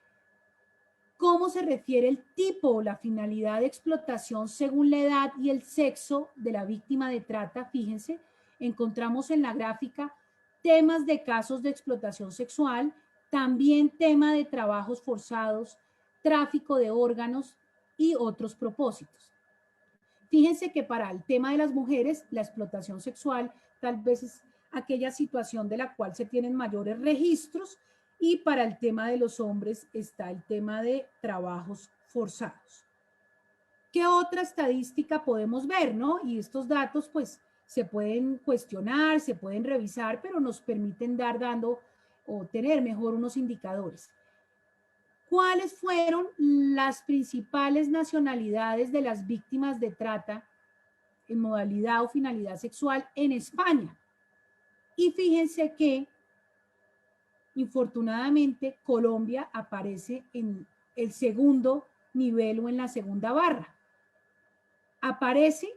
cómo se refiere el tipo o la finalidad de explotación según la edad y el sexo de la víctima de trata, fíjense, encontramos en la gráfica temas de casos de explotación sexual, también tema de trabajos forzados, tráfico de órganos y otros propósitos. Fíjense que para el tema de las mujeres, la explotación sexual tal vez es aquella situación de la cual se tienen mayores registros, y para el tema de los hombres está el tema de trabajos forzados. ¿Qué otra estadística podemos ver, no? Y estos datos pues se pueden cuestionar, se pueden revisar, pero nos permiten o tener mejor unos indicadores. ¿Cuáles fueron las principales nacionalidades de las víctimas de trata en modalidad o finalidad sexual en España? Y fíjense que, infortunadamente, Colombia aparece en el segundo nivel o en la segunda barra. Aparece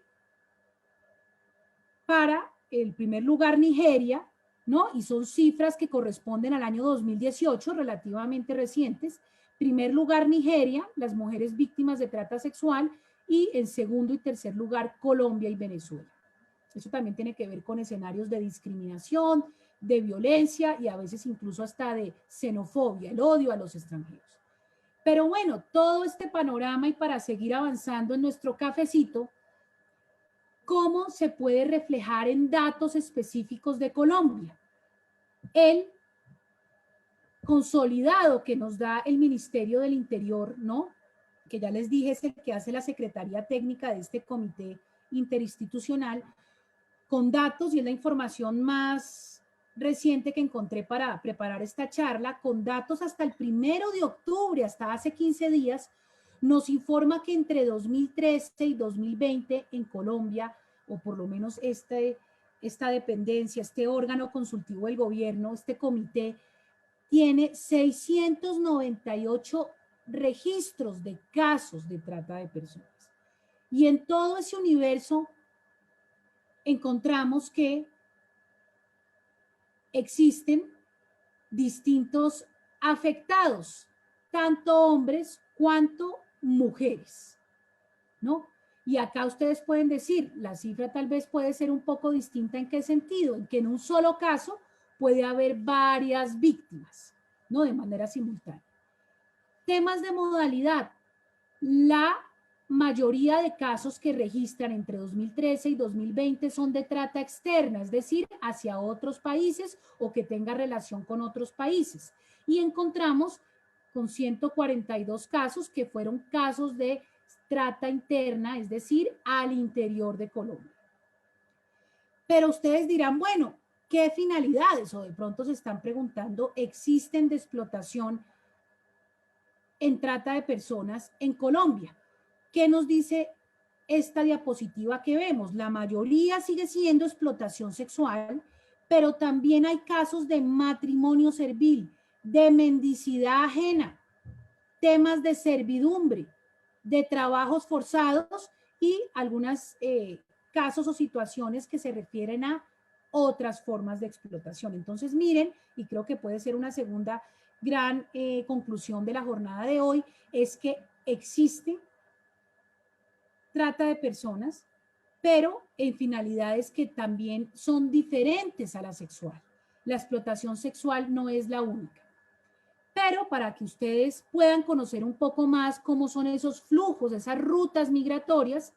para el primer lugar Nigeria, ¿no? Y son cifras que corresponden al año 2018, relativamente recientes. Primer lugar Nigeria, las mujeres víctimas de trata sexual, y en segundo y tercer lugar Colombia y Venezuela. Eso también tiene que ver con escenarios de discriminación, de violencia y a veces incluso hasta de xenofobia, el odio a los extranjeros. Pero bueno, todo este panorama, y para seguir avanzando en nuestro cafecito, ¿cómo se puede reflejar en datos específicos de Colombia? El consolidado que nos da el Ministerio del Interior, ¿no? Que ya les dije es el que hace la Secretaría Técnica de este comité interinstitucional, con datos, y es la información más reciente que encontré para preparar esta charla, con datos hasta el 1 de octubre, hasta hace 15 días, nos informa que entre 2013 y 2020 en Colombia, o por lo menos esta dependencia, este órgano consultivo del gobierno, este comité, tiene 698 registros de casos de trata de personas. Y en todo ese universo encontramos que existen distintos afectados, tanto hombres cuanto mujeres, ¿no? Y acá ustedes pueden decir, la cifra tal vez puede ser un poco distinta. ¿En qué sentido? En que en un solo caso puede haber varias víctimas, ¿no? De manera simultánea. Temas de modalidad. La mayoría de casos que registran entre 2013 y 2020 son de trata externa, es decir, hacia otros países o que tenga relación con otros países. Y encontramos con 142 casos que fueron casos de trata interna, es decir, al interior de Colombia. Pero ustedes dirán, bueno, ¿qué finalidades? O de pronto se están preguntando, ¿existen de explotación en trata de personas en Colombia? ¿Qué nos dice esta diapositiva que vemos? La mayoría sigue siendo explotación sexual, pero también hay casos de matrimonio servil, de mendicidad ajena, temas de servidumbre, de trabajos forzados y algunos casos o situaciones que se refieren a otras formas de explotación. Entonces miren, y creo que puede ser una segunda gran conclusión de la jornada de hoy, es que existe trata de personas, pero en finalidades que también son diferentes a la sexual. La explotación sexual no es la única. Pero para que ustedes puedan conocer un poco más cómo son esos flujos, esas rutas migratorias,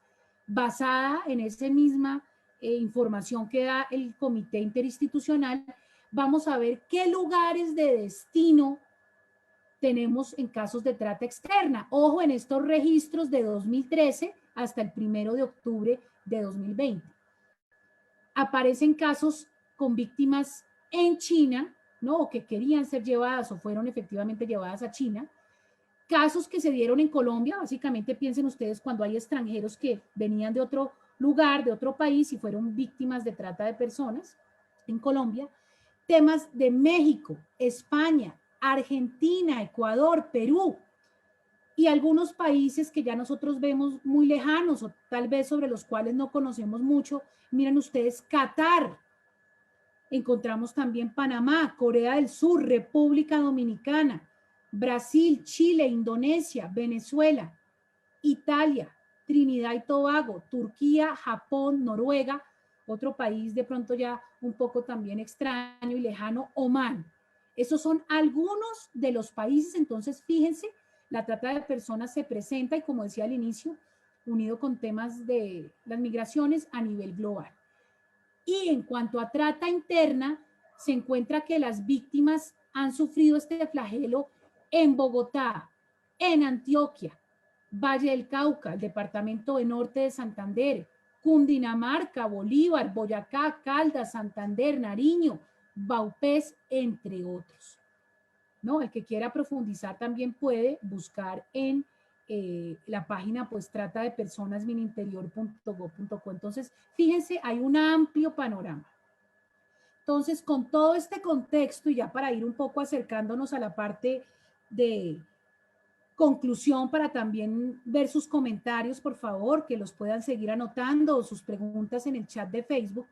basada en esa misma información que da el Comité Interinstitucional, vamos a ver qué lugares de destino tenemos en casos de trata externa. Ojo en estos registros de 2013 hasta el 1 de octubre de 2020. Aparecen casos con víctimas en China, ¿no? O que querían ser llevadas o fueron efectivamente llevadas a China. Casos que se dieron en Colombia, básicamente piensen ustedes cuando hay extranjeros que venían de otro lugar, de otro país y fueron víctimas de trata de personas en Colombia. Temas de México, España, Argentina, Ecuador, Perú y algunos países que ya nosotros vemos muy lejanos o tal vez sobre los cuales no conocemos mucho. Miren ustedes, Qatar. Encontramos también Panamá, Corea del Sur, República Dominicana, Brasil, Chile, Indonesia, Venezuela, Italia, Trinidad y Tobago, Turquía, Japón, Noruega, otro país de pronto ya un poco también extraño y lejano, Omán. Esos son algunos de los países. Entonces fíjense, la trata de personas se presenta y como decía al inicio, unido con temas de las migraciones a nivel global. Y en cuanto a trata interna, se encuentra que las víctimas han sufrido este flagelo en Bogotá, en Antioquia, Valle del Cauca, el departamento de Norte de Santander, Cundinamarca, Bolívar, Boyacá, Caldas, Santander, Nariño, Vaupés, entre otros. ¿No? El que quiera profundizar también puede buscar en la página pues trata de personas mininterior.gov.co. Entonces, fíjense, hay un amplio panorama. Entonces, con todo este contexto y ya para ir un poco acercándonos a la parte de conclusión, para también ver sus comentarios, por favor, que los puedan seguir anotando o sus preguntas en el chat de Facebook.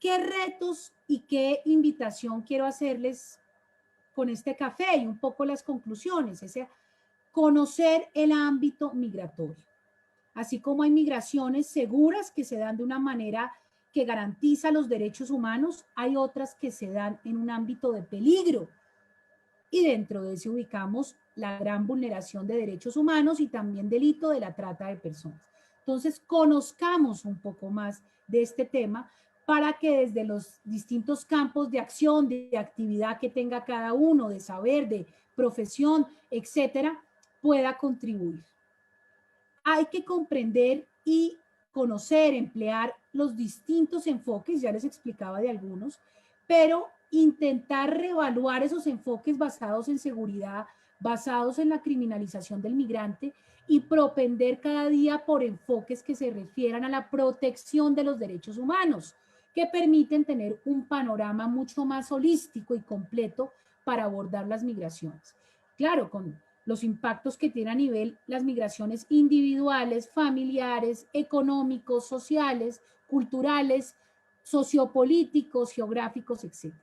¿Qué retos y qué invitación quiero hacerles con este café y un poco las conclusiones? Es conocer el ámbito migratorio. Así como hay migraciones seguras que se dan de una manera que garantiza los derechos humanos, hay otras que se dan en un ámbito de peligro. Y dentro de eso ubicamos la gran vulneración de derechos humanos y también delito de la trata de personas. Entonces, conozcamos un poco más de este tema para que desde los distintos campos de acción, de actividad que tenga cada uno, de saber, de profesión, etcétera, pueda contribuir. Hay que comprender y conocer, emplear los distintos enfoques, ya les explicaba de algunos, pero intentar reevaluar esos enfoques basados en seguridad, basados en la criminalización del migrante y propender cada día por enfoques que se refieran a la protección de los derechos humanos, que permiten tener un panorama mucho más holístico y completo para abordar las migraciones. Claro, con los impactos que tiene a nivel las migraciones individuales, familiares, económicos, sociales, culturales, sociopolíticos, geográficos, etc.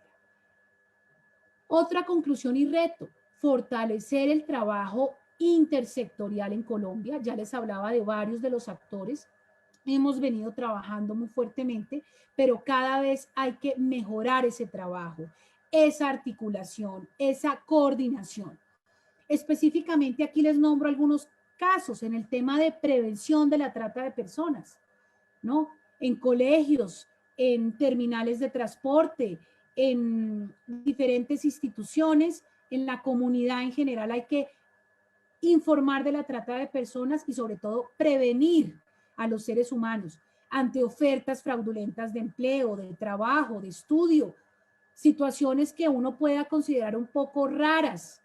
Otra conclusión y reto, fortalecer el trabajo intersectorial en Colombia. Ya les hablaba de varios de los actores. Hemos venido trabajando muy fuertemente, pero cada vez hay que mejorar ese trabajo, esa articulación, esa coordinación. Específicamente aquí les nombro algunos casos en el tema de prevención de la trata de personas, ¿no? En colegios, en terminales de transporte, en diferentes instituciones, en la comunidad en general hay que informar de la trata de personas y sobre todo prevenir a los seres humanos ante ofertas fraudulentas de empleo, de trabajo, de estudio, situaciones que uno pueda considerar un poco raras,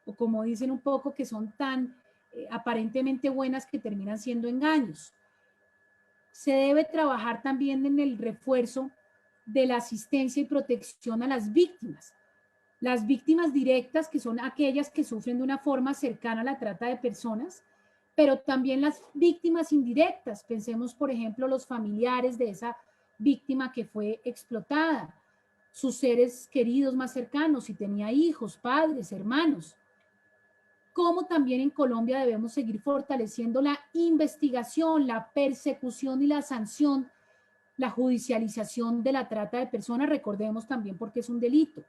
o como dicen un poco que son tan aparentemente buenas que terminan siendo engaños. Se debe trabajar también en el refuerzo de la asistencia y protección a las víctimas. Las víctimas directas, que son aquellas que sufren de una forma cercana a la trata de personas, pero también las víctimas indirectas. Pensemos, por ejemplo, los familiares de esa víctima que fue explotada, sus seres queridos más cercanos, si tenía hijos, padres, hermanos. Como también en Colombia debemos seguir fortaleciendo la investigación, la persecución y la sanción, la judicialización de la trata de personas, recordemos también porque es un delito.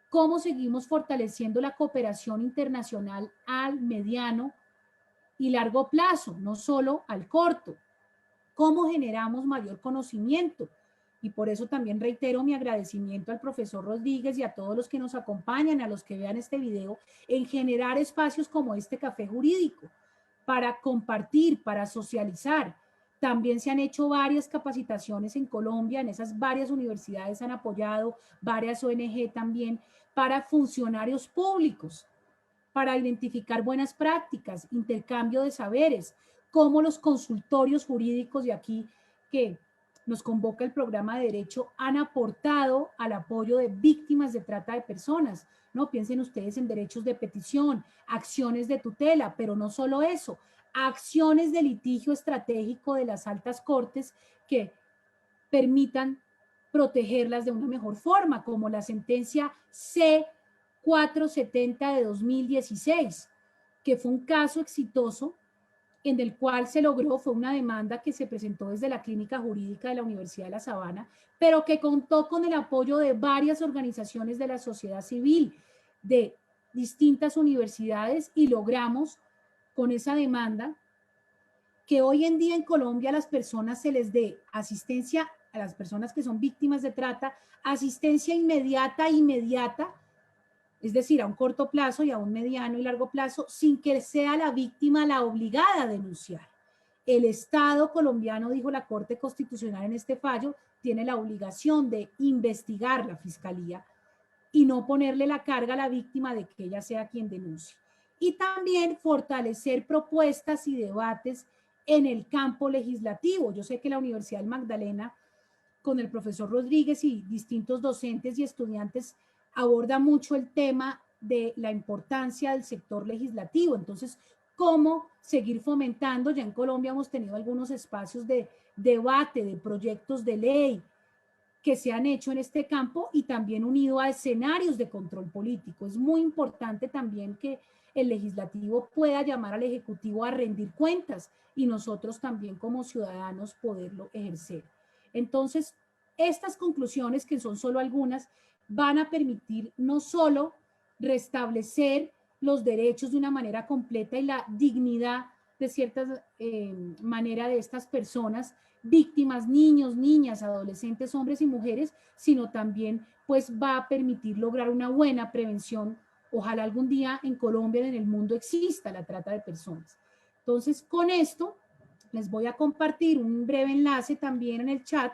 Cómo seguimos fortaleciendo la cooperación internacional al mediano y largo plazo, no solo al corto. Cómo generamos mayor conocimiento. Y por eso también reitero mi agradecimiento al profesor Rodríguez y a todos los que nos acompañan, a los que vean este video, en generar espacios como este Café Jurídico, para compartir, para socializar. También se han hecho varias capacitaciones en Colombia, en esas varias universidades han apoyado, varias ONG también, para funcionarios públicos, para identificar buenas prácticas, intercambio de saberes, como los consultorios jurídicos de aquí que nos convoca el programa de derecho han aportado al apoyo de víctimas de trata de personas, ¿no? Piensen ustedes en derechos de petición, acciones de tutela, pero no solo eso, acciones de litigio estratégico de las altas cortes que permitan protegerlas de una mejor forma, como la sentencia C-470 de 2016, que fue un caso exitoso en el cual se logró, fue una demanda que se presentó desde la Clínica Jurídica de la Universidad de La Sabana, pero que contó con el apoyo de varias organizaciones de la sociedad civil, de distintas universidades, y logramos con esa demanda que hoy en día en Colombia a las personas se les dé asistencia, a las personas que son víctimas de trata, asistencia inmediata, es decir, a un corto plazo y a un mediano y largo plazo, sin que sea la víctima la obligada a denunciar. El Estado colombiano, dijo la Corte Constitucional en este fallo, tiene la obligación de investigar la Fiscalía y no ponerle la carga a la víctima de que ella sea quien denuncie. Y también fortalecer propuestas y debates en el campo legislativo. Yo sé que la Universidad del Magdalena, con el profesor Rodríguez y distintos docentes y estudiantes, aborda mucho el tema de la importancia del sector legislativo. Entonces, ¿cómo seguir fomentando? Ya en Colombia hemos tenido algunos espacios de debate, de proyectos de ley que se han hecho en este campo y también unido a escenarios de control político. Es muy importante también que el legislativo pueda llamar al ejecutivo a rendir cuentas y nosotros también como ciudadanos poderlo ejercer. Entonces, estas conclusiones, que son solo algunas, van a permitir no solo restablecer los derechos de una manera completa y la dignidad de cierta manera de estas personas, víctimas, niños, niñas, adolescentes, hombres y mujeres, sino también pues va a permitir lograr una buena prevención. Ojalá algún día en Colombia y en el mundo exista la trata de personas. Entonces, con esto les voy a compartir un breve enlace también en el chat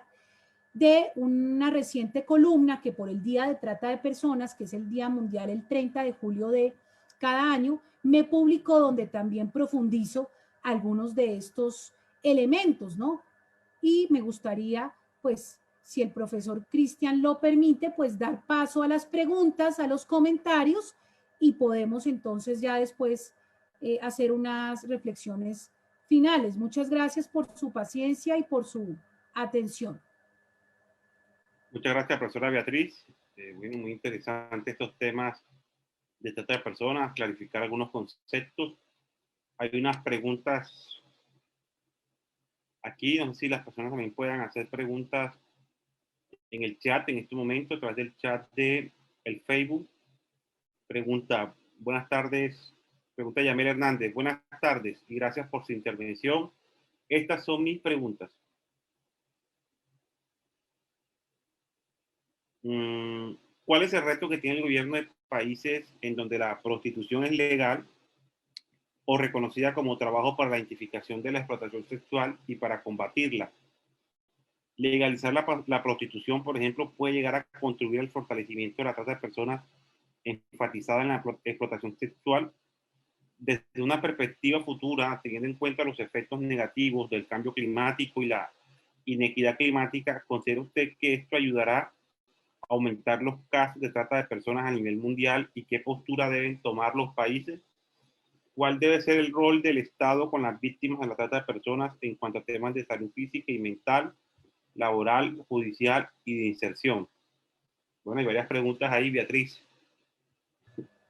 de una reciente columna que por el Día de Trata de Personas, que es el Día Mundial el 30 de julio de cada año, me publicó, donde también profundizo algunos de estos elementos, ¿no? Y me gustaría, pues, si el profesor Cristian lo permite, pues dar paso a las preguntas, a los comentarios, y podemos entonces ya después hacer unas reflexiones finales. Muchas gracias por su paciencia y por su atención. Muchas gracias, profesora Beatriz. Bueno, muy interesante estos temas de trata de personas, clarificar algunos conceptos. Hay unas preguntas aquí, no sé si las personas también puedan hacer preguntas en el chat en este momento, a través del chat de el Facebook. Pregunta, buenas tardes, pregunta Yamel Hernández, buenas tardes y gracias por su intervención. Estas son mis preguntas. ¿Cuál es el reto que tiene el gobierno de países en donde la prostitución es legal o reconocida como trabajo para la identificación de la explotación sexual y para combatirla? Legalizar la prostitución, por ejemplo, puede llegar a contribuir al fortalecimiento de la trata de personas enfatizada en la explotación sexual. Desde una perspectiva futura, teniendo en cuenta los efectos negativos del cambio climático y la inequidad climática, ¿considera usted que esto ayudará a aumentar los casos de trata de personas a nivel mundial y qué postura deben tomar los países? ¿Cuál debe ser el rol del Estado con las víctimas de la trata de personas en cuanto a temas de salud física y mental? laboral, judicial y de inserción. Bueno, hay varias preguntas ahí, Beatriz.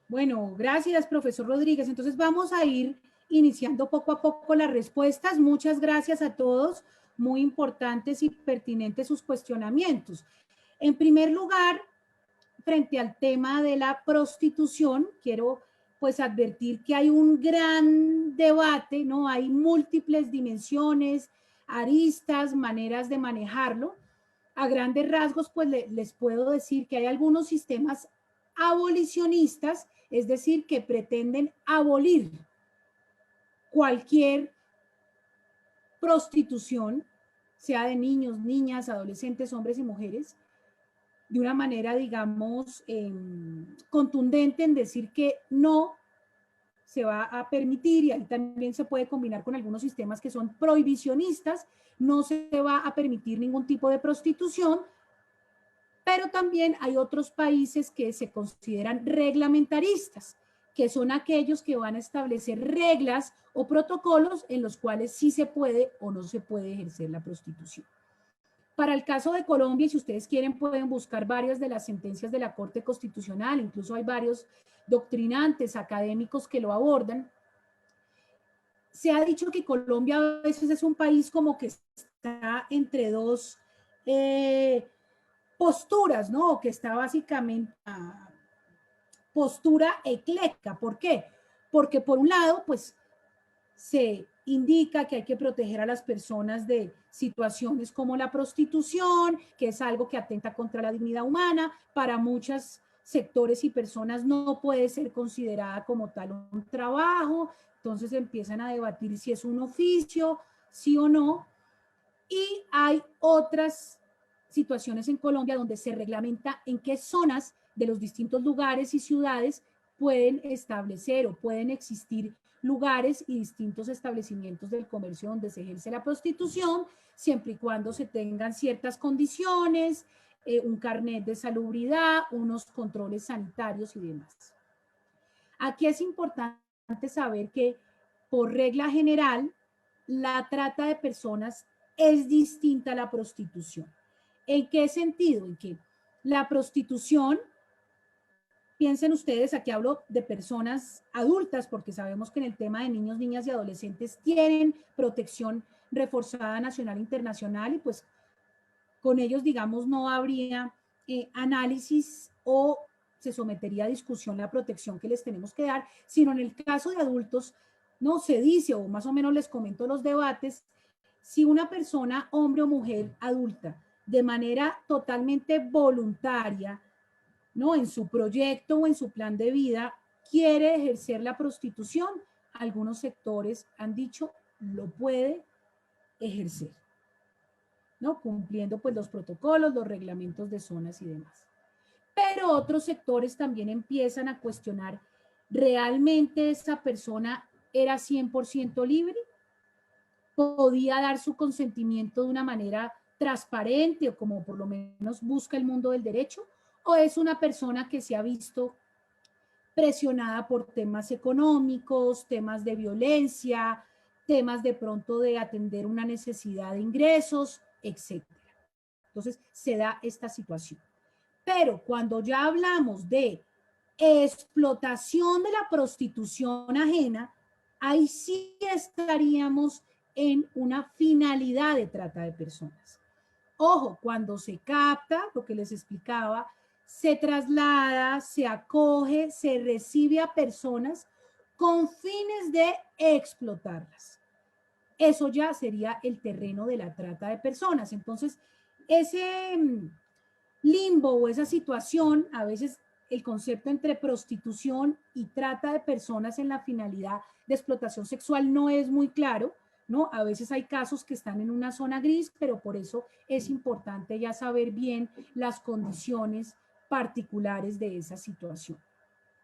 Bueno, gracias, profesor Rodríguez. Entonces vamos a ir iniciando poco a poco las respuestas. Muchas gracias a todos. Muy importantes y pertinentes sus cuestionamientos. En primer lugar, frente al tema de la prostitución, quiero pues advertir que hay un gran debate, ¿no? Hay múltiples dimensiones, aristas, maneras de manejarlo. A grandes rasgos, pues les puedo decir que hay algunos sistemas abolicionistas, es decir, que pretenden abolir cualquier prostitución, sea de niños, niñas, adolescentes, hombres y mujeres, de una manera, digamos, contundente en decir que no se va a permitir, y ahí también se puede combinar con algunos sistemas que son prohibicionistas, no se va a permitir ningún tipo de prostitución, pero también hay otros países que se consideran reglamentaristas, que son aquellos que van a establecer reglas o protocolos en los cuales sí se puede o no se puede ejercer la prostitución. Para el caso de Colombia, y si ustedes quieren, pueden buscar varias de las sentencias de la Corte Constitucional, incluso hay varios doctrinantes académicos que lo abordan. Se ha dicho que Colombia a veces es un país como que está entre dos posturas, ¿no? Que está básicamente postura ecléctica. ¿Por qué? Porque por un lado, pues se indica que hay que proteger a las personas de situaciones como la prostitución, que es algo que atenta contra la dignidad humana. Para muchos sectores y personas no puede ser considerada como tal un trabajo, entonces empiezan a debatir si es un oficio, sí o no. Y hay otras situaciones en Colombia donde se reglamenta en qué zonas de los distintos lugares y ciudades pueden establecer o pueden existir lugares y distintos establecimientos del comercio donde se ejerce la prostitución, siempre y cuando se tengan ciertas condiciones, un carnet de salubridad, unos controles sanitarios y demás. Aquí es importante saber que, por regla general, la trata de personas es distinta a la prostitución. ¿En qué sentido? En que la prostitución, piensen ustedes, aquí hablo de personas adultas, porque sabemos que en el tema de niños, niñas y adolescentes tienen protección reforzada nacional e internacional, y pues con ellos, digamos, no habría análisis o se sometería a discusión la protección que les tenemos que dar, sino en el caso de adultos, no se dice, o más o menos les comento los debates, si una persona, hombre o mujer adulta, de manera totalmente voluntaria, ¿no? En su proyecto o en su plan de vida, quiere ejercer la prostitución, algunos sectores han dicho, lo puede ejercer, ¿no? Cumpliendo pues los protocolos, los reglamentos de zonas y demás. Pero otros sectores también empiezan a cuestionar, ¿realmente esa persona era 100% libre? ¿Podía dar su consentimiento de una manera transparente o como por lo menos busca el mundo del derecho? ¿O es una persona que se ha visto presionada por temas económicos, temas de violencia, temas de pronto de atender una necesidad de ingresos, etcétera? Entonces se da esta situación. Pero cuando ya hablamos de explotación de la prostitución ajena, ahí sí estaríamos en una finalidad de trata de personas. Ojo, cuando se capta, lo que les explicaba, se traslada, se acoge, se recibe a personas con fines de explotarlas. Eso ya sería el terreno de la trata de personas. Entonces, ese limbo o esa situación, a veces el concepto entre prostitución y trata de personas en la finalidad de explotación sexual no es muy claro, ¿no? A veces hay casos que están en una zona gris, pero por eso es importante ya saber bien las condiciones particulares de esa situación.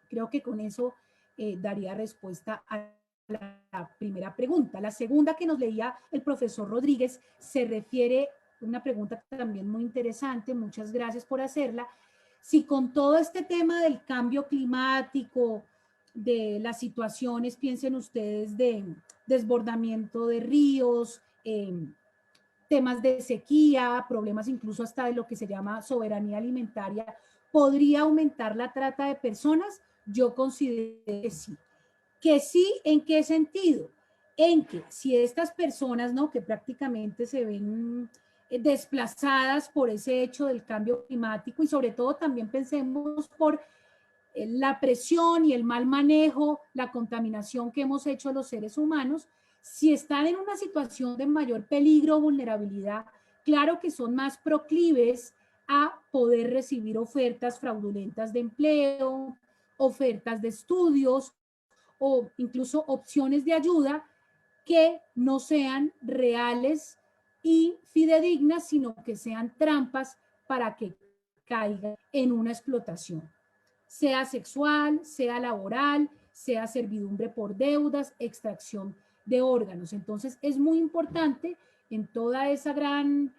Creo que con eso daría respuesta a la primera pregunta. La segunda que nos leía el profesor Rodríguez se refiere a una pregunta también muy interesante, muchas gracias por hacerla. Si con todo este tema del cambio climático, de las situaciones, piensen ustedes, de desbordamiento de ríos, temas de sequía, problemas incluso hasta de lo que se llama soberanía alimentaria, ¿podría aumentar la trata de personas? Yo considero que sí. ¿Que sí? ¿En qué sentido? En que si estas personas, ¿no?, que prácticamente se ven desplazadas por ese hecho del cambio climático, y sobre todo también pensemos por la presión y el mal manejo, la contaminación que hemos hecho los seres humanos, si están en una situación de mayor peligro o vulnerabilidad, claro que son más proclives a poder recibir ofertas fraudulentas de empleo, ofertas de estudios o incluso opciones de ayuda que no sean reales y fidedignas, sino que sean trampas para que caigan en una explotación, sea sexual, sea laboral, sea servidumbre por deudas, extracción de órganos. Entonces es muy importante en toda esa gran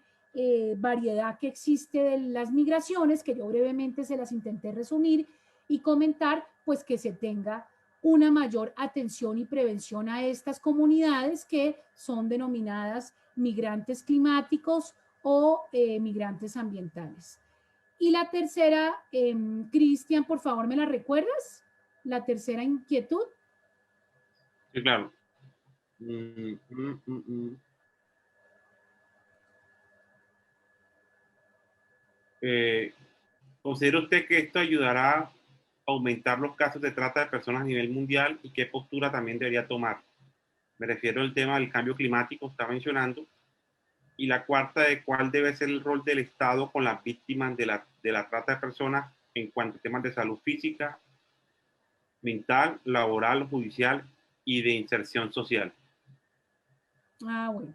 variedad que existe de las migraciones, que yo brevemente se las intenté resumir y comentar, pues que se tenga una mayor atención y prevención a estas comunidades que son denominadas migrantes climáticos o migrantes ambientales. Y la tercera, Cristian, por favor, ¿me la recuerdas? La tercera inquietud. Sí, claro. ¿Considera usted que esto ayudará a aumentar los casos de trata de personas a nivel mundial y qué postura también debería tomar? Me refiero al tema del cambio climático, está mencionando. Y la cuarta, de cuál debe ser el rol del Estado con las víctimas de la trata de personas en cuanto a temas de salud física, mental, laboral, judicial y de inserción social. Ah, bueno,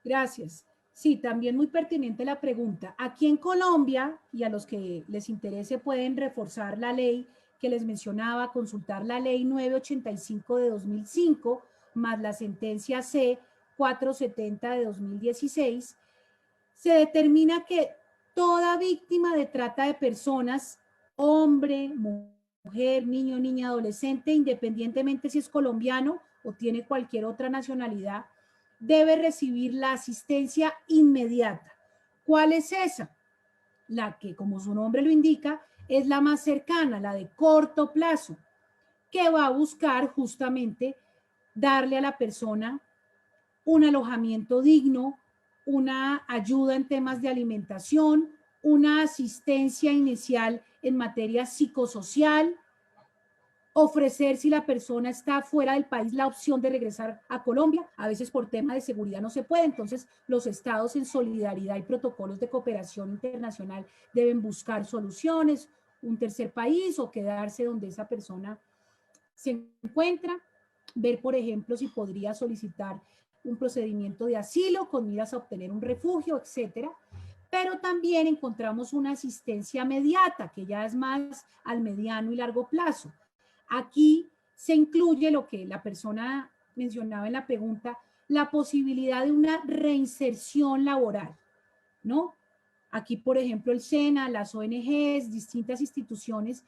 gracias. Sí, también muy pertinente la pregunta. Aquí en Colombia, y a los que les interese pueden reforzar la ley que les mencionaba, consultar la ley 985 de 2005, más la sentencia C 470 de 2016, se determina que toda víctima de trata de personas, hombre, mujer, niño, niña, adolescente, independientemente si es colombiano o tiene cualquier otra nacionalidad, debe recibir la asistencia inmediata. ¿Cuál es esa? La que, como su nombre lo indica, es la más cercana, la de corto plazo, que va a buscar justamente darle a la persona un alojamiento digno, una ayuda en temas de alimentación, una asistencia inicial en materia psicosocial, ofrecer, si la persona está fuera del país, la opción de regresar a Colombia. A veces por tema de seguridad no se puede, entonces los estados en solidaridad y protocolos de cooperación internacional deben buscar soluciones, un tercer país o quedarse donde esa persona se encuentra, ver, por ejemplo, si podría solicitar un procedimiento de asilo con miras a obtener un refugio, etcétera. Pero también encontramos una asistencia mediata, que ya es más al mediano y largo plazo. Aquí se incluye lo que la persona mencionaba en la pregunta, la posibilidad de una reinserción laboral, ¿no? Aquí, por ejemplo, el SENA, las ONGs, distintas instituciones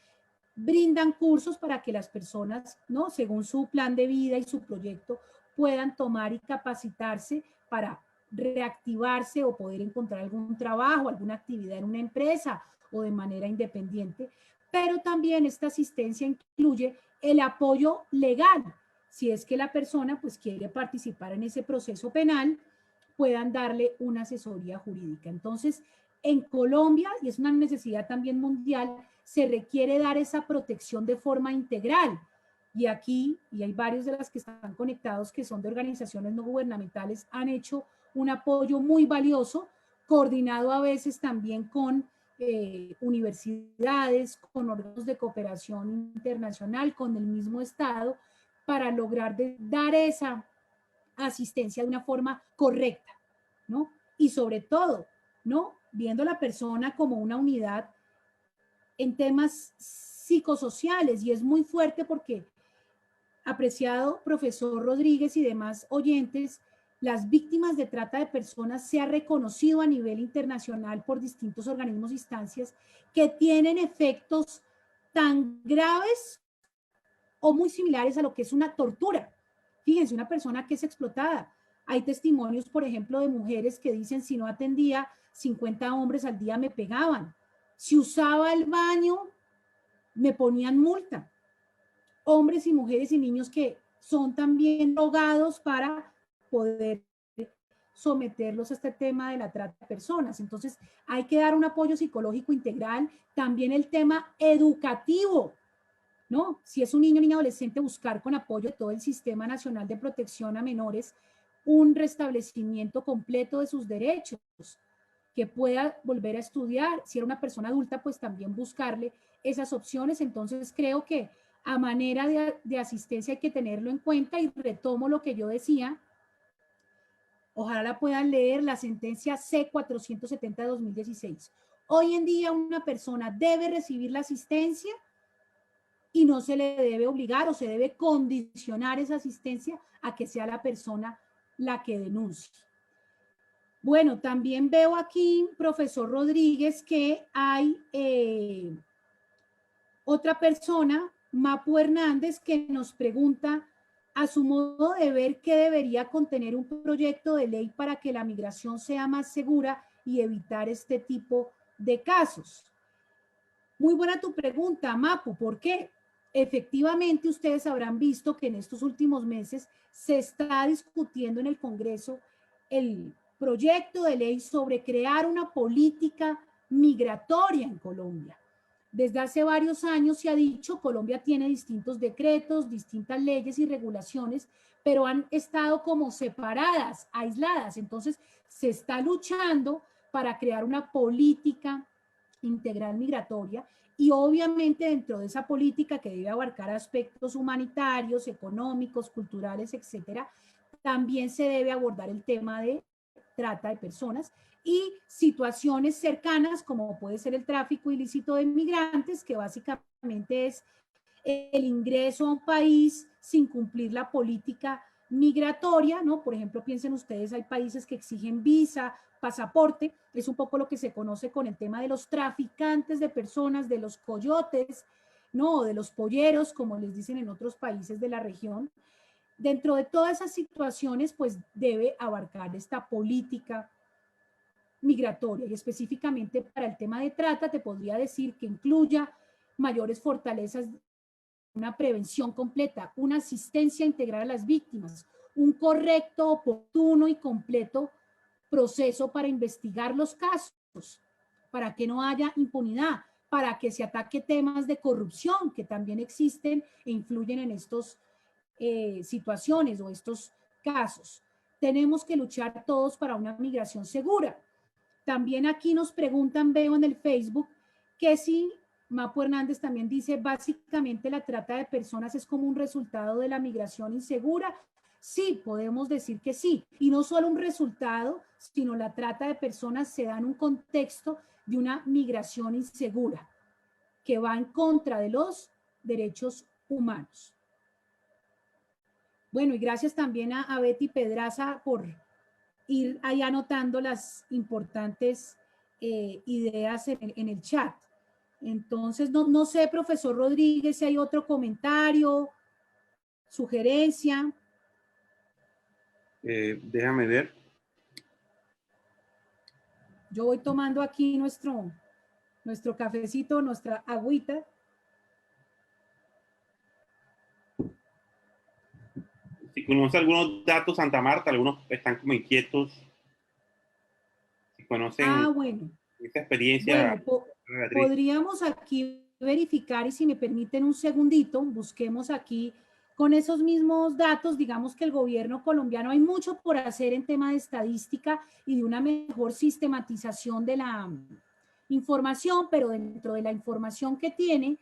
brindan cursos para que las personas, ¿no?, según su plan de vida y su proyecto, puedan tomar y capacitarse para reactivarse o poder encontrar algún trabajo, alguna actividad en una empresa o de manera independiente. Pero también esta asistencia incluye el apoyo legal. Si es que la persona pues quiere participar en ese proceso penal, puedan darle una asesoría jurídica. Entonces, en Colombia, y es una necesidad también mundial, se requiere dar esa protección de forma integral. Y aquí, y hay varios de las que están conectados que son de organizaciones no gubernamentales, han hecho un apoyo muy valioso, coordinado a veces también con universidades, con órganos de cooperación internacional, con el mismo Estado, para lograr dar esa asistencia de una forma correcta, ¿no? Y sobre todo, ¿no?, viendo a la persona como una unidad en temas psicosociales. Y es muy fuerte porque, apreciado profesor Rodríguez y demás oyentes, las víctimas de trata de personas se ha reconocido a nivel internacional por distintos organismos e instancias que tienen efectos tan graves o muy similares a lo que es una tortura. Fíjense, una persona que es explotada Hay testimonios, por ejemplo, de mujeres que dicen, si no atendía 50 hombres al día me pegaban. Si usaba el baño, me ponían multa. Hombres y mujeres y niños que son también drogados para poder someterlos a este tema de la trata de personas. Entonces, hay que dar un apoyo psicológico integral. También el tema educativo, ¿no? Si es un niño o niña adolescente, buscar con apoyo de todo el Sistema Nacional de Protección a Menores un restablecimiento completo de sus derechos, que pueda volver a estudiar. Si era una persona adulta, pues también buscarle esas opciones. Entonces, creo que a manera de asistencia hay que tenerlo en cuenta, y retomo lo que yo decía. Ojalá la puedan leer, la sentencia C-470 de 2016. Hoy en día una persona debe recibir la asistencia y no se le debe obligar o se debe condicionar esa asistencia a que sea la persona la que denuncie. Bueno, también veo aquí, profesor Rodríguez, que hay otra persona, Mapu Hernández, que nos pregunta, a su modo de ver, ¿qué debería contener un proyecto de ley para que la migración sea más segura y evitar este tipo de casos? Muy buena tu pregunta, Mapu. ¿Por qué? Efectivamente, ustedes habrán visto que en estos últimos meses se está discutiendo en el Congreso el proyecto de ley sobre crear una política migratoria en Colombia. Desde hace varios años se ha dicho, Colombia tiene distintos decretos, distintas leyes y regulaciones, pero han estado como separadas, aisladas. Entonces, se está luchando para crear una política integral migratoria, y obviamente dentro de esa política, que debe abarcar aspectos humanitarios, económicos, culturales, etcétera, también se debe abordar el tema de trata de personas y situaciones cercanas, como puede ser el tráfico ilícito de migrantes, que básicamente es el ingreso a un país sin cumplir la política migratoria, ¿no? Por ejemplo, piensen ustedes, hay países que exigen visa, pasaporte. Es un poco lo que se conoce con el tema de los traficantes de personas, de los coyotes, ¿no? De los polleros, como les dicen en otros países de la región. Dentro de todas esas situaciones, pues debe abarcar esta política migratoria, y específicamente para el tema de trata, te podría decir que incluya mayores fortalezas, una prevención completa, una asistencia integral a las víctimas, un correcto, oportuno y completo proceso para investigar los casos, para que no haya impunidad, para que se ataque temas de corrupción que también existen e influyen en estas situaciones o estos casos. Tenemos que luchar todos para una migración segura. También aquí nos preguntan, veo en el Facebook, que si Mapu Hernández también dice, básicamente la trata de personas es como un resultado de la migración insegura. Sí, podemos decir que sí. Y no solo un resultado, sino la trata de personas se da en un contexto de una migración insegura que va en contra de los derechos humanos. Bueno, y gracias también a Betty Pedraza por ir ahí anotando las importantes ideas en el chat. Entonces, no sé, profesor Rodríguez, si hay otro comentario, sugerencia. Déjame ver. Yo voy tomando aquí nuestro cafecito, nuestra agüita. Si conoce algunos datos, Santa Marta, algunos están como inquietos. Si conocen Bueno. esa experiencia. Bueno, podríamos aquí verificar, y si me permiten un segundito, busquemos aquí con esos mismos datos. Digamos que el gobierno colombiano, hay mucho por hacer en tema de estadística y de una mejor sistematización de la información, pero dentro de la información que tiene,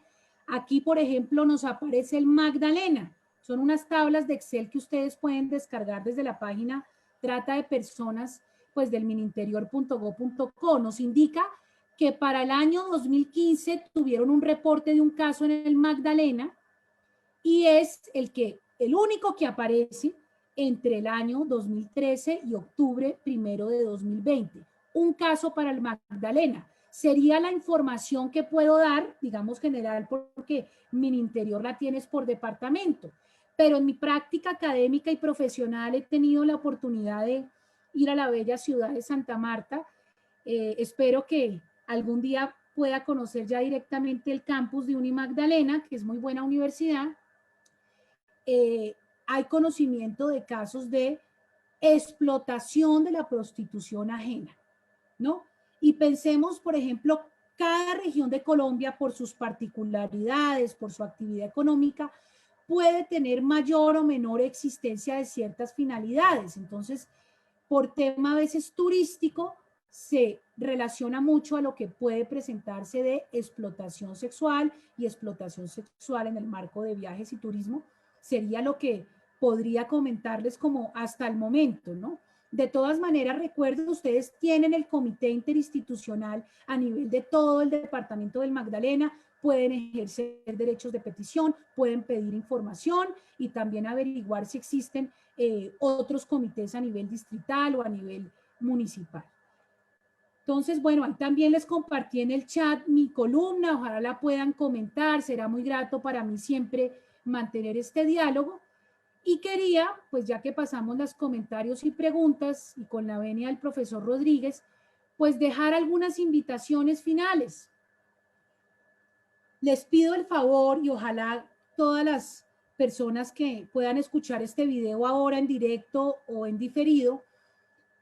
aquí, por ejemplo, nos aparece el Magdalena. Son unas tablas de Excel que ustedes pueden descargar desde la página Trata de Personas, pues del mininterior.go.co. Nos indica que para el año 2015 tuvieron un reporte de un caso en el Magdalena, y es el único que aparece entre el año 2013 y octubre 1 de 2020. Un caso para el Magdalena. Sería la información que puedo dar, digamos general, porque Mininterior la tienes por departamento. pero en mi práctica académica y profesional he tenido la oportunidad de ir a la bella ciudad de Santa Marta. Espero que algún día pueda conocer ya directamente el campus de Unimagdalena, que es muy buena universidad. Hay conocimiento de casos de explotación de la prostitución ajena, ¿no? Y pensemos, por ejemplo, cada región de Colombia, por sus particularidades, por su actividad económica, puede tener mayor o menor existencia de ciertas finalidades. Entonces, por tema a veces turístico, se relaciona mucho a lo que puede presentarse de explotación sexual, y explotación sexual en el marco de viajes y turismo sería lo que podría comentarles como hasta el momento, ¿no? De todas maneras, recuerden, ustedes tienen el comité interinstitucional a nivel de todo el departamento del Magdalena, pueden ejercer derechos de petición, pueden pedir información y también averiguar si existen otros comités a nivel distrital o a nivel municipal. Entonces, bueno, ahí también les compartí en el chat mi columna, ojalá la puedan comentar, será muy grato para mí siempre mantener este diálogo. Y quería, pues ya que pasamos los comentarios y preguntas y con la venia del profesor Rodríguez, pues dejar algunas invitaciones finales. Les pido el favor y ojalá todas las personas que puedan escuchar este video ahora en directo o en diferido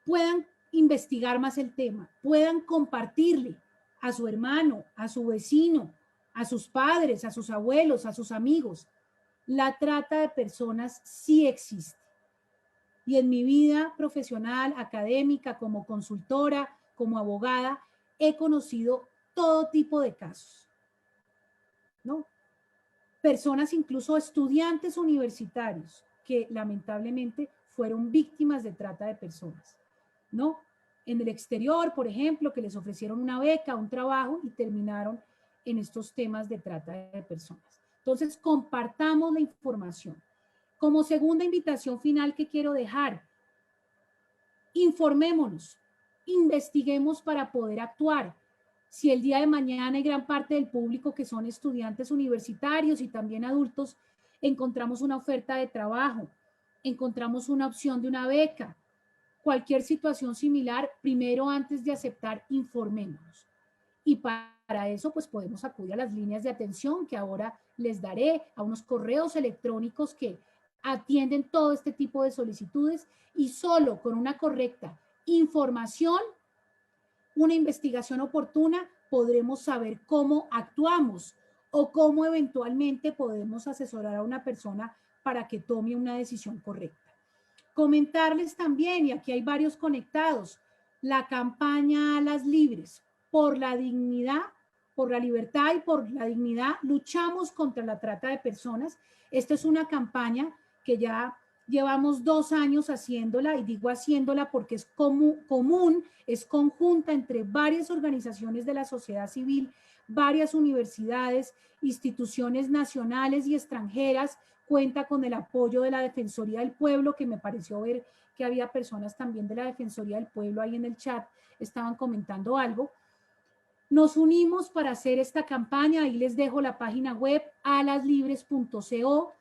puedan investigar más el tema, puedan compartirle a su hermano, a su vecino, a sus padres, a sus abuelos, a sus amigos. La trata de personas sí existe. Y en mi vida profesional, académica, como consultora, como abogada, he conocido todo tipo de casos, ¿no? Personas, incluso estudiantes universitarios, que lamentablemente fueron víctimas de trata de personas, ¿no? En el exterior, por ejemplo, que les ofrecieron una beca, un trabajo y terminaron en estos temas de trata de personas. Entonces, compartamos la información. Como segunda invitación final que quiero dejar, informémonos, investiguemos para poder actuar. Si el día de mañana hay gran parte del público que son estudiantes universitarios y también adultos, encontramos una oferta de trabajo, encontramos una opción de una beca, cualquier situación similar, primero antes de aceptar, informémonos. Y para eso pues podemos acudir a las líneas de atención que ahora les daré, a unos correos electrónicos que atienden todo este tipo de solicitudes, y solo con una correcta información, una investigación oportuna, podremos saber cómo actuamos o cómo eventualmente podemos asesorar a una persona para que tome una decisión correcta. Comentarles también, y aquí hay varios conectados, la campaña Alas Libres, por la dignidad, por la libertad y por la dignidad, luchamos contra la trata de personas. Esta es una campaña que ya llevamos 2 años haciéndola, y digo haciéndola porque es común, es conjunta entre varias organizaciones de la sociedad civil, varias universidades, instituciones nacionales y extranjeras, cuenta con el apoyo de la Defensoría del Pueblo, que me pareció ver que había personas también de la Defensoría del Pueblo ahí en el chat, estaban comentando algo. Nos unimos para hacer esta campaña, ahí les dejo la página web alaslibres.co.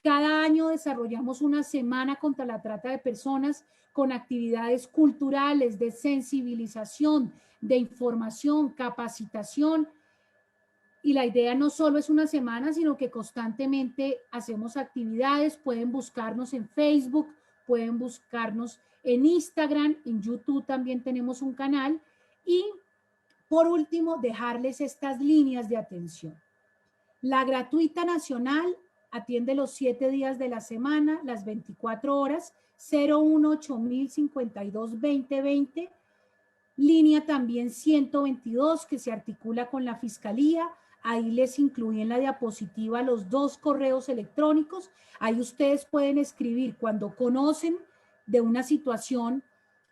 Cada año desarrollamos una semana contra la trata de personas con actividades culturales, de sensibilización, de información, capacitación. Y la idea no solo es una semana, sino que constantemente hacemos actividades. Pueden buscarnos en Facebook, pueden buscarnos en Instagram, en YouTube también tenemos un canal. Y por último, dejarles estas líneas de atención. La gratuita nacional atiende los 7 días de la semana, las 24 horas, 018-052-2020. Línea también 122 que se articula con la Fiscalía. Ahí les incluí en la diapositiva los 2 correos electrónicos. Ahí ustedes pueden escribir cuando conocen de una situación,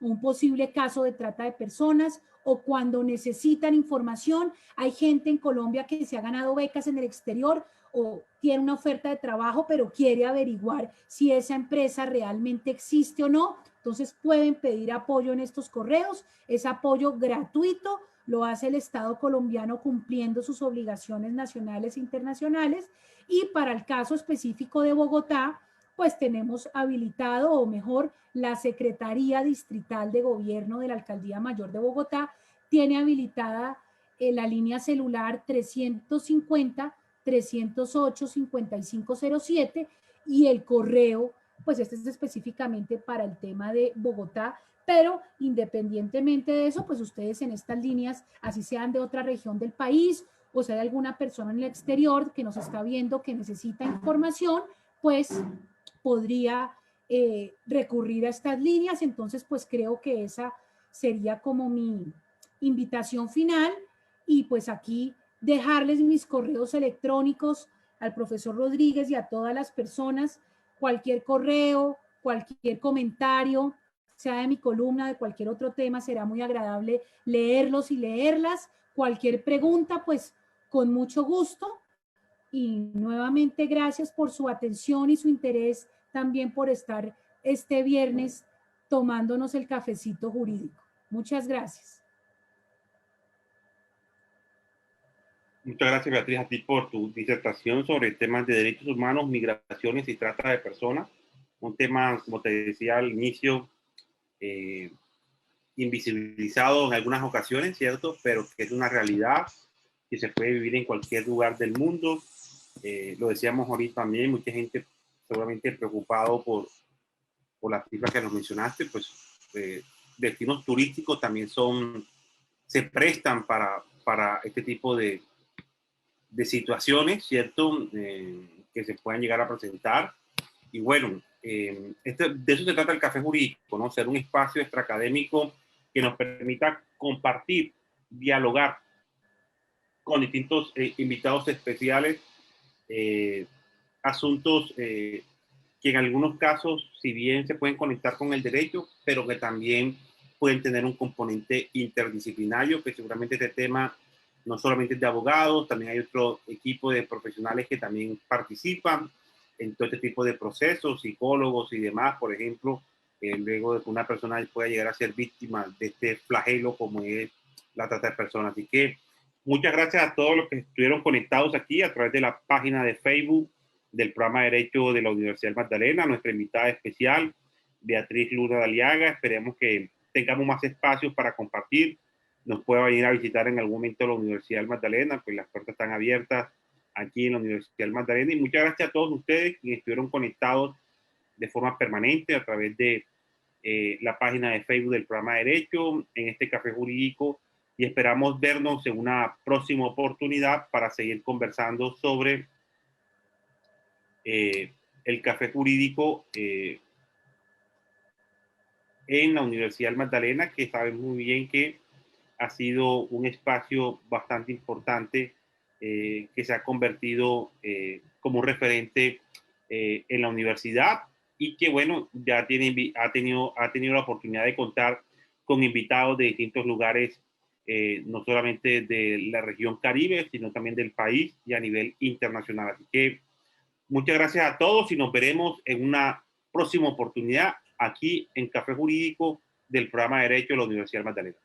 un posible caso de trata de personas, o cuando necesitan información. Hay gente en Colombia que se ha ganado becas en el exterior o tiene una oferta de trabajo, pero quiere averiguar si esa empresa realmente existe o no. Entonces pueden pedir apoyo en estos correos. Es apoyo gratuito, lo hace el Estado colombiano cumpliendo sus obligaciones nacionales e internacionales. Y para el caso específico de Bogotá, pues tenemos habilitado, o mejor, la Secretaría Distrital de Gobierno de la Alcaldía Mayor de Bogotá tiene habilitada la línea celular 350-308-5507 y el correo, pues este es específicamente para el tema de Bogotá, pero independientemente de eso, pues ustedes en estas líneas, así sean de otra región del país o sea de alguna persona en el exterior que nos está viendo que necesita información, pues podría recurrir a estas líneas. Entonces, pues creo que esa sería como mi invitación final y pues aquí dejarles mis correos electrónicos al profesor Rodríguez y a todas las personas, cualquier correo, cualquier comentario, sea de mi columna, de cualquier otro tema, será muy agradable leerlos y leerlas. Cualquier pregunta, pues con mucho gusto. Y nuevamente gracias por su atención y su interés, también por estar este viernes tomándonos el cafecito jurídico. Muchas gracias. Muchas gracias, Beatriz, a ti por tu disertación sobre temas de derechos humanos, migraciones y trata de personas. Un tema, como te decía al inicio, invisibilizado en algunas ocasiones, ¿cierto? Pero que es una realidad que se puede vivir en cualquier lugar del mundo. Lo decíamos ahorita también, mucha gente seguramente preocupado por las cifras que nos mencionaste, pues destinos turísticos también se prestan para este tipo de situaciones, ¿cierto? Que se puedan llegar a presentar. Y bueno, de eso se trata el Café Jurídico, ¿no? Ser un espacio extraacadémico que nos permita compartir, dialogar con distintos invitados especiales, asuntos que en algunos casos, si bien se pueden conectar con el derecho, pero que también pueden tener un componente interdisciplinario, que seguramente este tema no solamente es de abogados, también hay otro equipo de profesionales que también participan en todo este tipo de procesos, psicólogos y demás, por ejemplo, luego de que una persona pueda llegar a ser víctima de este flagelo como es la trata de personas. Así que muchas gracias a todos los que estuvieron conectados aquí a través de la página de Facebook del programa de Derecho de la Universidad Magdalena, nuestra invitada especial, Beatriz Luna Daliaga. Esperemos que tengamos más espacios para compartir, nos pueda venir a visitar en algún momento la Universidad Magdalena, pues las puertas están abiertas aquí en la Universidad Magdalena. Y muchas gracias a todos ustedes que estuvieron conectados de forma permanente a través de la página de Facebook del programa de Derecho, en este Café Jurídico, y esperamos vernos en una próxima oportunidad para seguir conversando sobre el Café Jurídico en la Universidad Magdalena, que sabemos muy bien que ha sido un espacio bastante importante que se ha convertido como un referente en la universidad y que, bueno, ya ha tenido la oportunidad de contar con invitados de distintos lugares, no solamente de la región Caribe, sino también del país y a nivel internacional. Así que muchas gracias a todos y nos veremos en una próxima oportunidad aquí en Café Jurídico del programa de Derecho de la Universidad Magdalena.